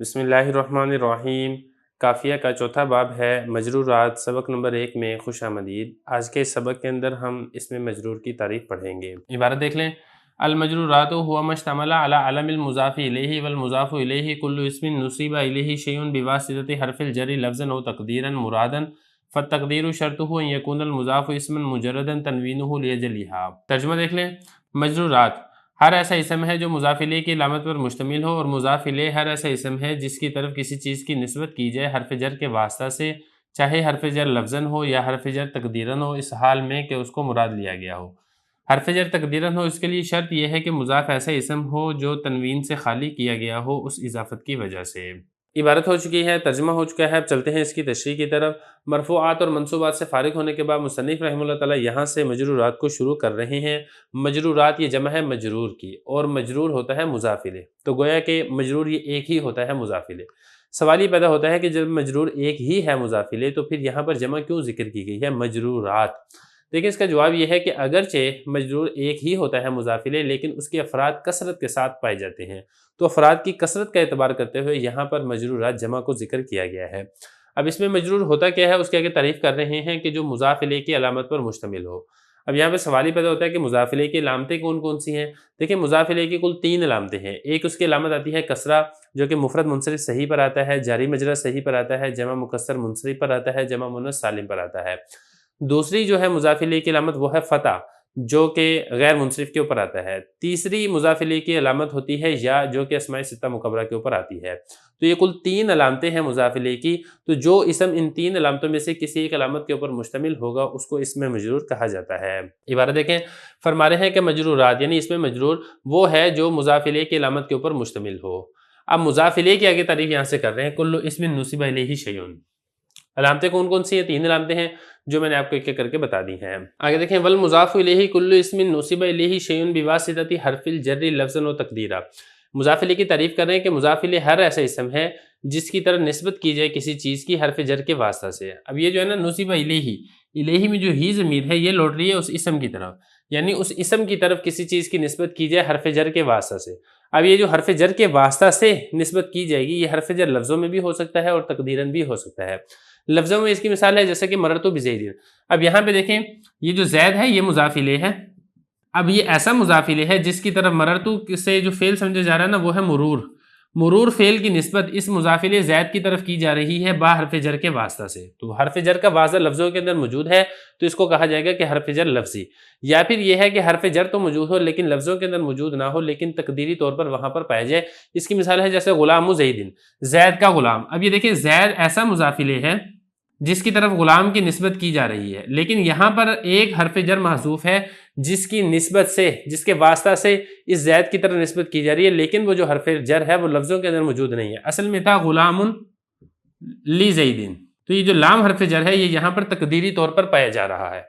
بسم اللہ الرحمن الرحیم۔ کافیہ کا چوتھا باب ہے مجرورات، سبق نمبر 1 میں خوش آمدید۔ آج کے سبق کے اندر ہم اس میں مجرور کی تعریف پڑھیں گے۔ عبارت دیکھ لیں۔ المجرورات هو ما اشتمل على علم المضاف الیہ والمضاف الیہ کل اسم نصب الیہ شیء بواسطة حرف الجر لفظا و تقدیرا مرادا فالتقدیر شرطه ان یکون المضاف اسما مجردا تنوینه لیجلیها۔ ترجمہ دیکھ لیں۔ مجرورات ہر ایسا اسم ہے جو مضاف الیہ کی علامت پر مشتمل ہو، اور مضاف الیہ ہر ایسا اسم ہے جس کی طرف کسی چیز کی نسبت کی جائے حرف جر کے واسطہ سے، چاہے حرف جر لفظاً ہو یا حرف جر تقدیراً ہو، اس حال میں کہ اس کو مراد لیا گیا ہو۔ حرف جر تقدیراً ہو، اس کے لیے شرط یہ ہے کہ مضاف ایسا اسم ہو جو تنوین سے خالی کیا گیا ہو اس اضافت کی وجہ سے۔ عبارت ہو چکی ہے، ترجمہ ہو چکا ہے، اب چلتے ہیں اس کی تشریح کی طرف۔ مرفوعات اور منصوبات سے فارغ ہونے کے بعد مصنف رحمہ اللہ تعالیٰ یہاں سے مجرورات کو شروع کر رہے ہیں۔ مجرورات یہ جمع ہے مجرور کی، اور مجرور ہوتا ہے مضاف الیہ، تو گویا کہ مجرور یہ ایک ہی ہوتا ہے مضاف الیہ۔ سوال یہ پیدا ہوتا ہے کہ جب مجرور ایک ہی ہے مضاف الیہ تو پھر یہاں پر جمع کیوں ذکر کی گئی ہے مجرورات؟ دیکھیں اس کا جواب یہ ہے کہ اگرچہ مجرور ایک ہی ہوتا ہے مضاف الیہ، لیکن اس کے افراد کثرت کے ساتھ پائے جاتے ہیں، تو افراد کی کثرت کا اعتبار کرتے ہوئے یہاں پر مجرورات جمع کو ذکر کیا گیا ہے۔ اب اس میں مجرور ہوتا کیا ہے، اس کے آگے تعریف کر رہے ہیں کہ جو مضاف الیہ کی علامت پر مشتمل ہو۔ اب یہاں پہ سوال ہی پیدا ہوتا ہے کہ مضاف الیہ کی علامتیں کون کون سی ہیں؟ دیکھیں مضاف الیہ کی کل 3 علامتیں ہیں۔ ایک اس کی علامت آتی ہے کسرہ، جو کہ مفرد منصرف صحیح پر آتا ہے، جاری مجرد صحیح پر آتا ہے، جمع مکسر منصرف پر آتا ہے، جمع مؤنث سالم پر آتا ہے۔ دوسری جو ہے مضاف الیہ کی علامت وہ ہے فتح، جو کہ غیر منصرف کے اوپر آتا ہے۔ تیسری مضاف الیہ کی علامت ہوتی ہے یا، جو کہ اسماء ستہ مکبرہ کے اوپر آتی ہے۔ تو یہ کل 3 علامتیں ہیں مضاف الیہ کی، تو جو اسم ان 3 علامتوں میں سے کسی ایک علامت کے اوپر مشتمل ہوگا اس کو اسم مجرور کہا جاتا ہے۔ عبارت دیکھیں، فرما رہے ہیں کہ مجرورات یعنی اسم مجرور وہ ہے جو مضاف الیہ کی علامت کے اوپر مشتمل ہو۔ اب مضاف الیہ کی آگے تعریف یہاں سے کر رہے ہیں، کل اسم نصب الیہ شیء۔ علامتیں کون کون سی ہیں؟ 3 علامتیں ہیں جو میں نے آپ کو ایک ایک کر کے بتا دی ہیں۔ آگے دیکھیں، والمضاف الیہ کل اسم نصب الیہ شیء بواسطۃ حرف الجر لفظا و تقدیرا۔ مضاف الیہ کی تعریف کر رہے ہیں کہ مضاف الیہ ہر ایسا اسم ہے جس کی طرف نسبت کی جائے کسی چیز کی حرف جر کے واسطہ سے۔ اب یہ جو ہے نا نصب الیہ، الیہ میں جو ہی ضمیر ہے یہ لوٹ رہی ہے اس اسم کی طرف، یعنی اس اسم کی طرف کسی چیز کی نسبت کی جائے حرف جر کے واسطہ سے۔ اب یہ جو حرف جر کے واسطہ سے نسبت کی جائے گی، یہ حرف جر لفظوں میں بھی ہو سکتا ہے اور تقدیراً بھی ہو سکتا ہے۔ لفظوں میں اس کی مثال ہے جیسے کہ مررت بزید۔ اب یہاں پہ دیکھیں، یہ جو زید ہے یہ مضاف الیہ ہے۔ اب یہ ایسا مضاف الیہ ہے جس کی طرف مررتو سے جو فعل سمجھا جا رہا ہے نا وہ ہے مرور۔ مرور فعل کی نسبت اس مضاف الیہ زید کی طرف کی جا رہی ہے با حرف جر کے واسطہ سے، تو حرف جر کا واسطہ لفظوں کے اندر موجود ہے تو اس کو کہا جائے گا کہ حرف جر لفظی، یا پھر یہ ہے کہ حرف جر تو موجود ہو لیکن لفظوں کے اندر موجود نہ ہو، لیکن تقدیری طور پر وہاں پر پایا جائے۔ اس کی مثال ہے جیسے غلام زیدن، زید کا غلام۔ اب یہ دیکھیں زید ایسا مضاف الیہ ہے جس کی طرف غلام کی نسبت کی جا رہی ہے، لیکن یہاں پر ایک حرف جر محذوف ہے جس کی نسبت سے، جس کے واسطہ سے اس زید کی طرف نسبت کی جا رہی ہے، لیکن وہ جو حرف جر ہے وہ لفظوں کے اندر موجود نہیں ہے۔ اصل میں تھا غلام لی زیدن، تو یہ جو لام حرف جر ہے یہ یہاں پر تقدیری طور پر پایا جا رہا ہے۔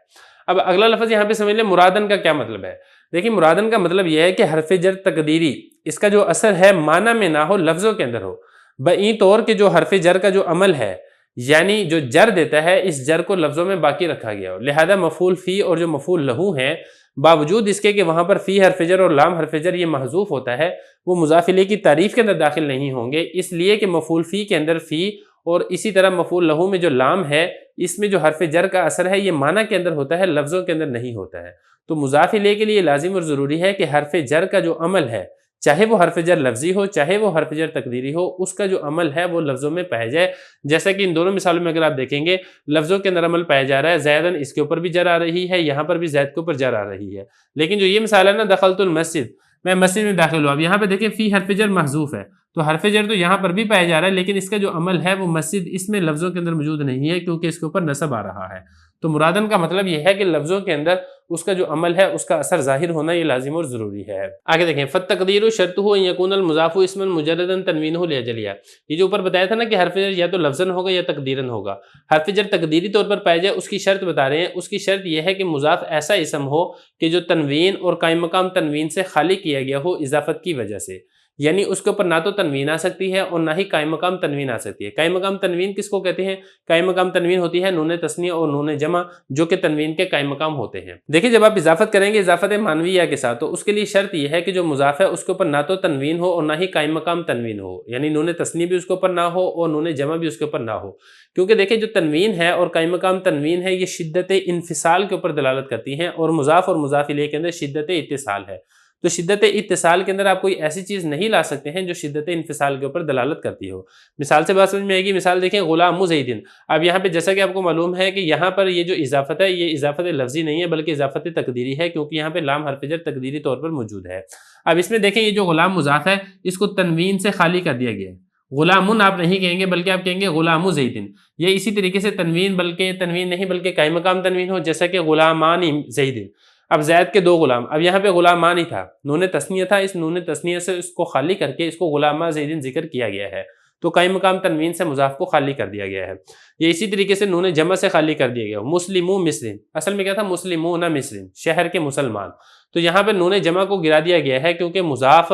اب اگلا لفظ یہاں پہ سمجھ لیں مرادن کا کیا مطلب ہے۔ دیکھیں مرادن کا مطلب یہ ہے کہ حرف جر تقدیری اس کا جو اثر ہے معنی میں نہ ہو، لفظوں کے اندر ہو، بئی طور کہ جو حرف جر کا جو عمل ہے، یعنی جو جر دیتا ہے اس جر کو لفظوں میں باقی رکھا گیا ہو۔ لہذا مفعول فی اور جو مفعول لہو ہیں، باوجود اس کے کہ وہاں پر فی حرف جر اور لام حرف جر یہ محذوف ہوتا ہے، وہ مضاف الیہ کی تعریف کے اندر داخل نہیں ہوں گے، اس لیے کہ مفعول فی کے اندر فی، اور اسی طرح مفعول لہو میں جو لام ہے اس میں جو حرف جر کا اثر ہے یہ معنی کے اندر ہوتا ہے، لفظوں کے اندر نہیں ہوتا ہے۔ تو مضاف الیہ کے لیے لازم اور ضروری ہے کہ حرف جر کا جو عمل ہے، چاہے وہ حرف جر لفظی ہو چاہے وہ حرف جر تقدیری ہو، اس کا جو عمل ہے وہ لفظوں میں پایا جائے۔ جیسا کہ ان دونوں مثالوں میں اگر آپ دیکھیں گے، لفظوں کے اندر عمل پایا جا رہا ہے، زیدن اس کے اوپر بھی جر آ رہی ہے، یہاں پر بھی زید کے اوپر جر آ رہی ہے، لیکن جو یہ مثال ہے نا دخلت المسجد، میں مسجد میں داخل ہوا، اب یہاں پہ دیکھیں فی حرف جر محذوف ہے، تو حرف جر تو یہاں پر بھی پایا جا رہا ہے، لیکن اس کا جو عمل ہے وہ مسجد اس میں لفظوں کے اندر موجود نہیں ہے کیونکہ اس کے اوپر نصب آ رہا ہے۔ تو مرادن کا مطلب یہ ہے کہ لفظوں کے اندر اس کا جو عمل ہے اس کا اثر ظاہر ہونا یہ لازم اور ضروری ہے۔ آگے دیکھیں، فالتقدیر شرطہ ان یکون المضاف اسما مجردا تنوینہ لیجلیہ۔ یہ جو اوپر بتایا تھا نا کہ حرف جر یا تو لفظاً ہوگا یا تقدیراً ہوگا، حرف جر تقدیری طور پر پایا جائے اس کی شرط بتا رہے ہیں۔ اس کی شرط یہ ہے کہ مضاف ایسا اسم ہو کہ جو تنوین اور قائم مقام تنوین سے خالی کیا گیا ہو اضافت کی وجہ سے، یعنی اس کے اوپر نہ تو تنوین آ سکتی ہے اور نہ ہی قائم مقام تنوین آ سکتی ہے۔ قائم مقام تنوین کس کو کہتے ہیں؟ قائم مقام تنوین ہوتی ہے نون تثنیہ اور نون جمع، جو کہ تنوین کے قائم مقام ہوتے ہیں۔ دیکھیں جب آپ اضافت کریں گے اضافت مانویہ کے ساتھ، تو اس کے لیے شرط یہ ہے کہ جو مضاف ہے اس کے اوپر نہ تو تنوین ہو اور نہ ہی قائم مقام تنوین ہو، یعنی نون تثنیہ بھی اس کے اوپر نہ ہو اور نون جمع بھی اس کے اوپر نہ ہو، کیونکہ دیکھیں جو تنوین ہے اور قائم مقام تنوین ہے یہ شدت انفصال کے اوپر دلالت کرتی ہیں، اور مضاف اور مضاف الیہ کے اندر شدت اتصال ہے، تو شدت اتصال کے اندر آپ کوئی ایسی چیز نہیں لا سکتے ہیں جو شدت انفصال کے اوپر دلالت کرتی ہو۔ مثال سے بات سمجھ میں آئے گی، مثال دیکھیں غلام زیدن، اب یہاں پہ جیسا کہ آپ کو معلوم ہے کہ یہاں پر یہ جو اضافت ہے یہ اضافت لفظی نہیں ہے بلکہ اضافت تقدیری ہے، کیونکہ یہاں پہ لام حرف جر تقدیری طور پر موجود ہے۔ اب اس میں دیکھیں یہ جو غلام مضاف ہے اس کو تنوین سے خالی کر دیا گیا ہے، غلامن آپ نہیں کہیں گے بلکہ آپ کہیں گے غلام زیدن، یہ اسی طریقے سے تنوین بلکہ تنوین نہیں بلکہ قائم مقام تنوین ہو، جیسا کہ غلامان زیدن، اب زید کے دو غلام، اب یہاں پہ غلامان ہی تھا، نون تثنیہ تھا، اس نون تثنیہ سے اس کو خالی کر کے اس کو غلاما زیدن ذکر کیا گیا ہے، تو قائم مقام تنوین سے مضاف کو خالی کر دیا گیا ہے۔ یہ اسی طریقے سے نون جمع سے خالی کر دیا گیا، مسلمو مصرن، اصل میں کیا تھا مسلمون مصرن، شہر کے مسلمان، تو یہاں پہ نون جمع کو گرا دیا گیا ہے کیونکہ مضاف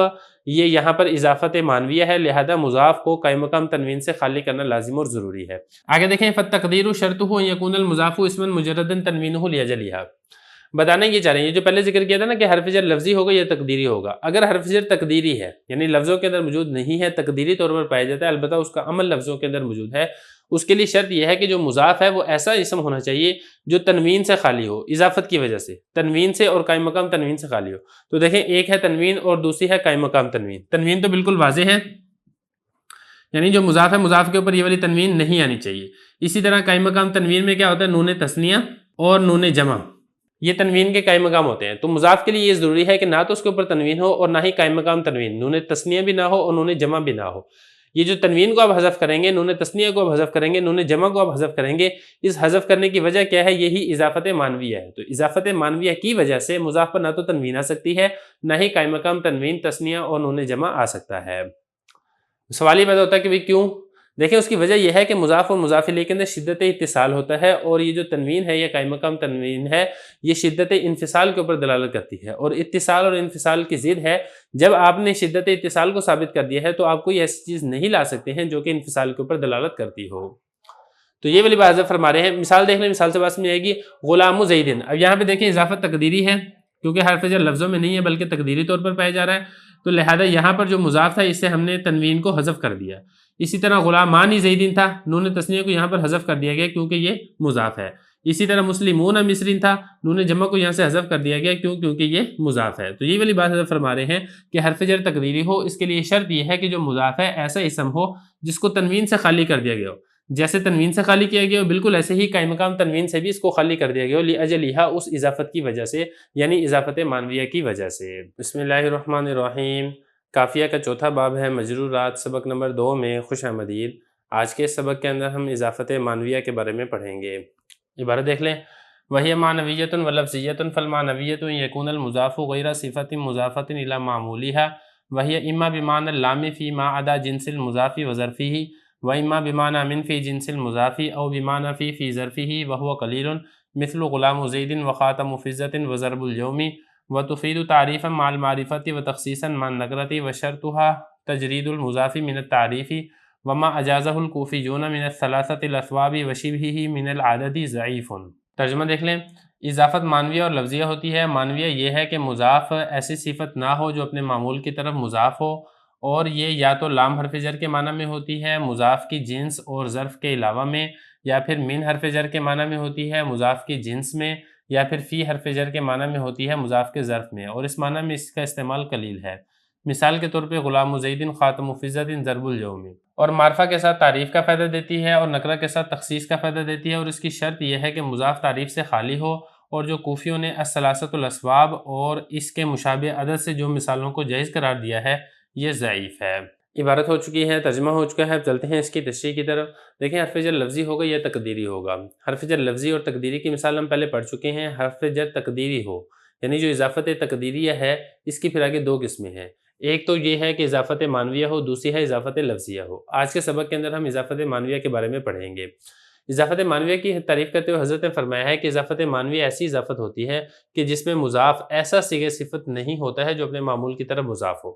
یہ یہاں پر اضافت مانویہ ہے، لہذا مضاف کو قائم مقام تنوین سے خالی کرنا لازم اور ضروری ہے۔ آگے دیکھیں فالتقدیر شرطہ ان یکون المضاف اسما مجردا تنوینہ لاجلہ، بتانا یہ چاہ رہے ہیں یہ جو پہلے ذکر کیا تھا نا کہ حرف جر لفظی ہوگا یا تقدیری ہوگا، اگر حرف جر تقدیری ہے یعنی لفظوں کے اندر موجود نہیں ہے، تقدیری طور پر پایا جاتا ہے، البتہ اس کا عمل لفظوں کے اندر موجود ہے، اس کے لیے شرط یہ ہے کہ جو مضاف ہے وہ ایسا اسم ہونا چاہیے جو تنوین سے خالی ہو، اضافت کی وجہ سے تنوین سے اور قائم مقام تنوین سے خالی ہو۔ تو دیکھیں ایک ہے تنوین اور دوسری ہے قائم مقام تنوین، تنوین تو بالکل واضح ہے، یعنی جو مضاف ہے مضاف کے اوپر یہ والی تنوین نہیں آنی چاہیے۔ اسی طرح قائم مقام تنوین میں کیا ہوتا ہے نون تثنیہ اور نون جمع، یہ تنوین کے قائم مقام ہوتے ہیں، تو مضاف کے لیے یہ ضروری ہے کہ نہ تو اس کے اوپر تنوین ہو اور نہ ہی قائم مقام تنوین، نون تثنیہ بھی نہ ہو اور نون جمع بھی نہ ہو۔ یہ جو تنوین کو آپ حذف کریں گے، نون تثنیہ کو آپ حذف کریں گے، نون جمع کو آپ حذف کریں گے، اس حذف کرنے کی وجہ کیا ہے؟ یہی اضافت مانویہ ہے، تو اضافت مانویہ کی وجہ سے مضاف پر نہ تو تنوین آ سکتی ہے نہ ہی قائم مقام تنوین تثنیہ اور نون جمع آ سکتا ہے۔ سوال یہ پیدا ہوتا ہے کہ کیوں؟ دیکھیں اس کی وجہ یہ ہے کہ مضاف اور مضاف الیہ کے اندر شدت اتصال ہوتا ہے، اور یہ جو تنوین ہے یہ قائم مقام تنوین ہے یہ شدت انفصال کے اوپر دلالت کرتی ہے، اور اتصال اور انفصال کی ضد ہے۔ جب آپ نے شدت اتصال کو ثابت کر دیا ہے تو آپ کوئی ایسی چیز نہیں لا سکتے ہیں جو کہ انفصال کے اوپر دلالت کرتی ہو، تو یہ والی بات فرما رہے ہیں۔ مثال دیکھ لیں، مثال سے بات سمجھ آئے گی، غلام زیدن، اب یہاں پہ دیکھیں اضافت تقدیری ہے کیونکہ حرف جر لفظوں میں نہیں ہے بلکہ تقدیری طور پر پایا جا رہا ہے، تو لہذا یہاں پر جو مضاف تھا اس سے ہم نے تنوین کو حذف کر دیا۔ اسی طرح غلامان زیدن تھا، نون تثنیہ کو یہاں پر حذف کر دیا گیا کیونکہ یہ مضاف ہے۔ اسی طرح مسلمون مصرین تھا، نون جمع کو یہاں سے حذف کر دیا گیا کیونکہ یہ مضاف ہے۔ تو یہ والی بات حضرت فرما رہے ہیں کہ حرف جر تقدیری ہو، اس کے لیے شرط یہ ہے کہ جو مضاف ہے ایسا اسم ہو جس کو تنوین سے خالی کر دیا گیا ہو، جیسے تنوین سے خالی کیا گیا ہو بالکل ایسے ہی قائم مقام تنوین سے بھی اس کو خالی کر دیا گیا ہو، لاجلہ، اس اضافت کی وجہ سے، یعنی اضافت مانویہ کی وجہ سے۔ بسم اللہ الرحمن الرحیم۔ کافیہ کا چوتھا باب ہے مجرورات، سبق نمبر 2 میں خوش آمدید۔ آج کے سبق کے اندر ہم اضافت مانویہ کے بارے میں پڑھیں گے۔ عبارت دیکھ لیں، وہی معنویۃ و لفظیۃ، فالمعنویۃ یکون المضاف غیر صفت مضافۃ الی معمولها، وہی اما بمعنی اللام فی ما عدا جنس المضاف و ظرفہ، و اما بمعنی من فی جنس المضاف او بمعنی فی ظرفہ، وہو قلیل مثل غلام زید و خاتم فضۃ و ضرب اليوم، وتفید تعریفا مع المعرفۃ و تخصیصا مع النکرۃ، وشرطها تجرید المضاف من التعریف، وما اجازہ الکوفیون من الثلاثۃ الاسباب وشبہہ من العدد ضعیف۔ ترجمہ دیکھ لیں، اضافت مانویہ اور لفظیہ ہوتی ہے۔ مانویہ یہ ہے کہ مضاف ایسی صفت نہ ہو جو اپنے معمول کی طرف مضاف ہو، اور یہ یا تو لام حرف جر کے معنی میں ہوتی ہے مضاف کی جنس اور ظرف کے علاوہ میں، یا پھر من حرف جر کے معنی میں ہوتی ہے مضاف کی جنس میں، یا پھر فی حرف جر کے معنی میں ہوتی ہے مضاف کے ظرف میں، اور اس معنی میں اس کا استعمال قلیل ہے۔ مثال کے طور پہ غلام زید خاتم فضۃ ضرب اليوم، اور معرفہ کے ساتھ تعریف کا فائدہ دیتی ہے اور نکرہ کے ساتھ تخصیص کا فائدہ دیتی ہے، اور اس کی شرط یہ ہے کہ مضاف تعریف سے خالی ہو، اور جو کوفیوں نے الثلاثۃ الاسباب اور اس کے مشابہ عدد سے جو مثالوں کو جائز قرار دیا ہے یہ ضعیف ہے۔ عبارت ہو چکی ہے، ترجمہ ہو چکا ہے، اب چلتے ہیں اس کی تشریح کی طرف۔ دیکھیں حرف جر لفظی ہوگا یا تقدیری ہوگا۔ حرف جر لفظی اور تقدیری کی مثال ہم پہلے پڑھ چکے ہیں۔ حرف جر تقدیری ہو یعنی جو اضافت تقدیریہ ہے، اس کی پھر آگے دو قسمیں ہیں، ایک تو یہ ہے کہ اضافت مانویہ ہو، دوسری ہے اضافت لفظیہ ہو۔ آج کے سبق کے اندر ہم اضافت مانویہ کے بارے میں پڑھیں گے۔ اضافت مانویہ کی تعریف کرتے ہوئے حضرت نے فرمایا ہے کہ اضافت مانویہ ایسی اضافت ہوتی ہے کہ جس میں مضاف ایسا صیغہ صفت نہیں ہوتا ہے جو اپنے معمول کی طرف مضاف ہو،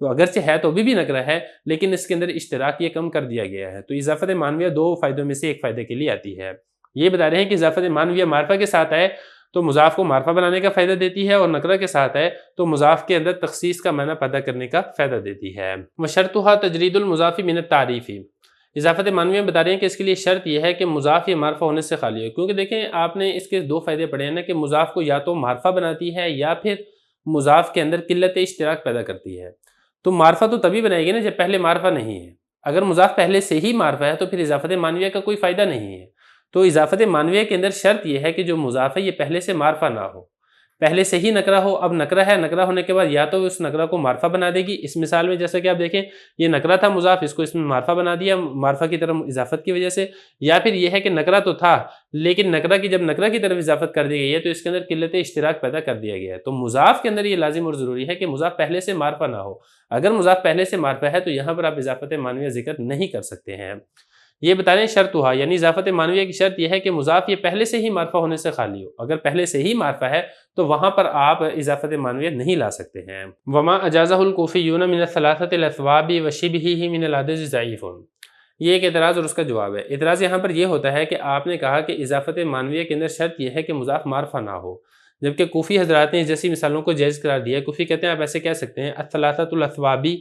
تو اگرچہ ہے تو بھی نکرہ ہے لیکن اس کے اندر اشتراک یہ کم کر دیا گیا ہے. تو اضافت معنویہ دو فائدوں میں سے ایک فائدے کے لیے آتی ہے. یہ بتا رہے ہیں کہ اضافت معنویہ معرفہ کے ساتھ آئے تو مضاف کو معرفہ بنانے کا فائدہ دیتی ہے، اور نکرہ کے ساتھ آئے تو مضاف کے اندر تخصیص کا معنی پیدا کرنے کا فائدہ دیتی ہے. وشرطها تجرید المضاف من التعریف. اضافت معنویہ بتا رہے ہیں کہ اس کے لیے شرط یہ ہے کہ مضاف یا معرفہ ہونے سے خالی ہو، کیونکہ دیکھیں آپ نے اس کے دو فائدے پڑھے ہیں نا، کہ مضاف کو یا تو معرفہ بناتی ہے یا پھر مضاف کے اندر قلت اشتراک پیدا کرتی ہے. تو معرفہ تو تبھی بنائے گی نا جب پہلے معرفہ نہیں ہے. اگر مضاف پہلے سے ہی معرفہ ہے تو پھر اضافت معنویہ کا کوئی فائدہ نہیں ہے. تو اضافت معنویہ کے اندر شرط یہ ہے کہ جو مضاف ہے یہ پہلے سے معرفہ نہ ہو، پہلے سے ہی نکرہ ہو. اب نکرہ ہے، نکرہ ہونے کے بعد یا تو اس نکرہ کو معرفہ بنا دے گی. اس مثال میں جیسا کہ آپ دیکھیں یہ نکرہ تھا مضاف، اس کو اس میں معرفہ بنا دیا معرفہ کی طرف اضافت کی وجہ سے، یا پھر یہ ہے کہ نکرہ تو تھا لیکن نکرہ کی جب نکرہ کی طرف اضافت کر دی گئی ہے تو اس کے اندر قلت اشتراک پیدا کر دیا گیا ہے. تو مضاف کے اندر یہ لازم اور ضروری ہے کہ مضاف پہلے سے معرفہ نہ ہو. اگر مضاف پہلے سے معرفہ ہے تو یہاں پر آپ اضافت معنویہ ذکر نہیں کر سکتے ہیں. یہ بتا رہے ہیں شرط ہوا، یعنی اضافت معنویہ کی شرط یہ ہے کہ مضاف یہ پہلے سے ہی معرفہ ہونے سے خالی ہو. اگر پہلے سے ہی معرفہ ہے تو وہاں پر آپ اضافت معنویہ نہیں لا سکتے ہیں. وما اجازہ الکوفیون من الثلاثۃ الاثواب وشبہہ من العدد ضعیف. یہ ایک اعتراض اور اس کا جواب ہے. اعتراض یہاں پر یہ ہوتا ہے کہ آپ نے کہا کہ اضافت معنویہ کے اندر شرط یہ ہے کہ مضاف معرفہ نہ ہو، جبکہ کوفی حضرات نے جیسی مثالوں کو جائز قرار دیا ہے. کوفی کہتے ہیں آپ ایسے کہہ سکتے ہیں الثلاثۃ الاثوابی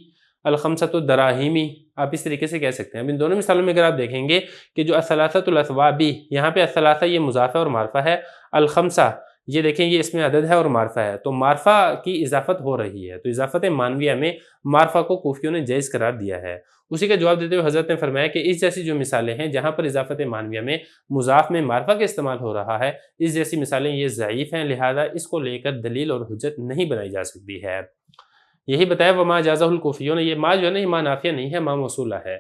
الخمسۃ الدراہیمی، آپ اس طریقے سے کہہ سکتے ہیں. اب ان دونوں مثالوں میں اگر آپ دیکھیں گے کہ جو الثلاثۃ الاثوابی، یہاں پہ الثلاثہ یہ مضاف ہے اور معرفہ ہے، الخمسہ یہ دیکھیں یہ اس میں عدد ہے اور معرفہ ہے، تو معرفہ کی اضافت ہو رہی ہے. تو اضافت معنویہ میں معرفہ کو کوفیوں نے جائز قرار دیا ہے. اسی کا جواب دیتے ہوئے حضرت نے فرمایا کہ اس جیسی جو مثالیں ہیں جہاں پر اضافت معنویہ میں مضاف میں معرفہ کا استعمال ہو رہا ہے، اس جیسی مثالیں یہ ضعیف ہیں، لہذا اس کو لے کر دلیل اور حجت نہیں بنائی جا سکتی ہے. یہی بتایا وما جازہ الکوفیون، یہ ما جو ہے نا یہ ما نافیہ نہیں ہے، ما موصولہ ہے.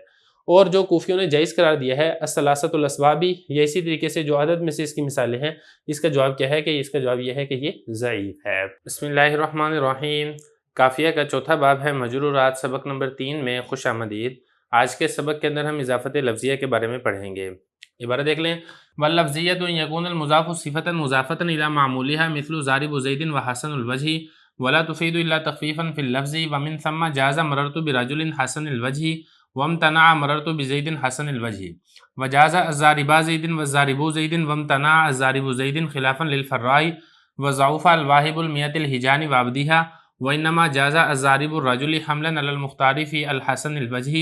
اور جو کوفیوں نے جائز قرار دیا ہے الثلاثۃ الاثوابی، یا اسی طریقے سے جو عدد میں سے اس کی مثالیں ہیں، اس کا جواب کیا ہے کہ اس کا جواب یہ ہے کہ یہ ضعیف ہے. بسم اللہ الرحمن الرحیم. کافیہ کا چوتھا باب ہے مجرورات، سبق نمبر 3 میں خوش آمدید. آج کے سبق کے اندر ہم اضافت لفظیہ کے بارے میں پڑھیں گے. عبارت دیکھ لیں. واللفظیۃ یکون المضاف صفۃ مضافۃ الی معمولها مثل ضارب زید وحسن الوجہ ولا تفید الا تخفیفا فی اللفظ ومن ثم جاز مررت برجل حسن الوجہ وامتنع مررت بزید حسن الوجہ وجاز الضاربا زید والضارب زید وامتنع الضارب زید خلافا للفراء وضعف الواهب المئة الحجان وعبدها وانما جاز الضارب الرجل حملا علی المختار فی الحسن الوجہ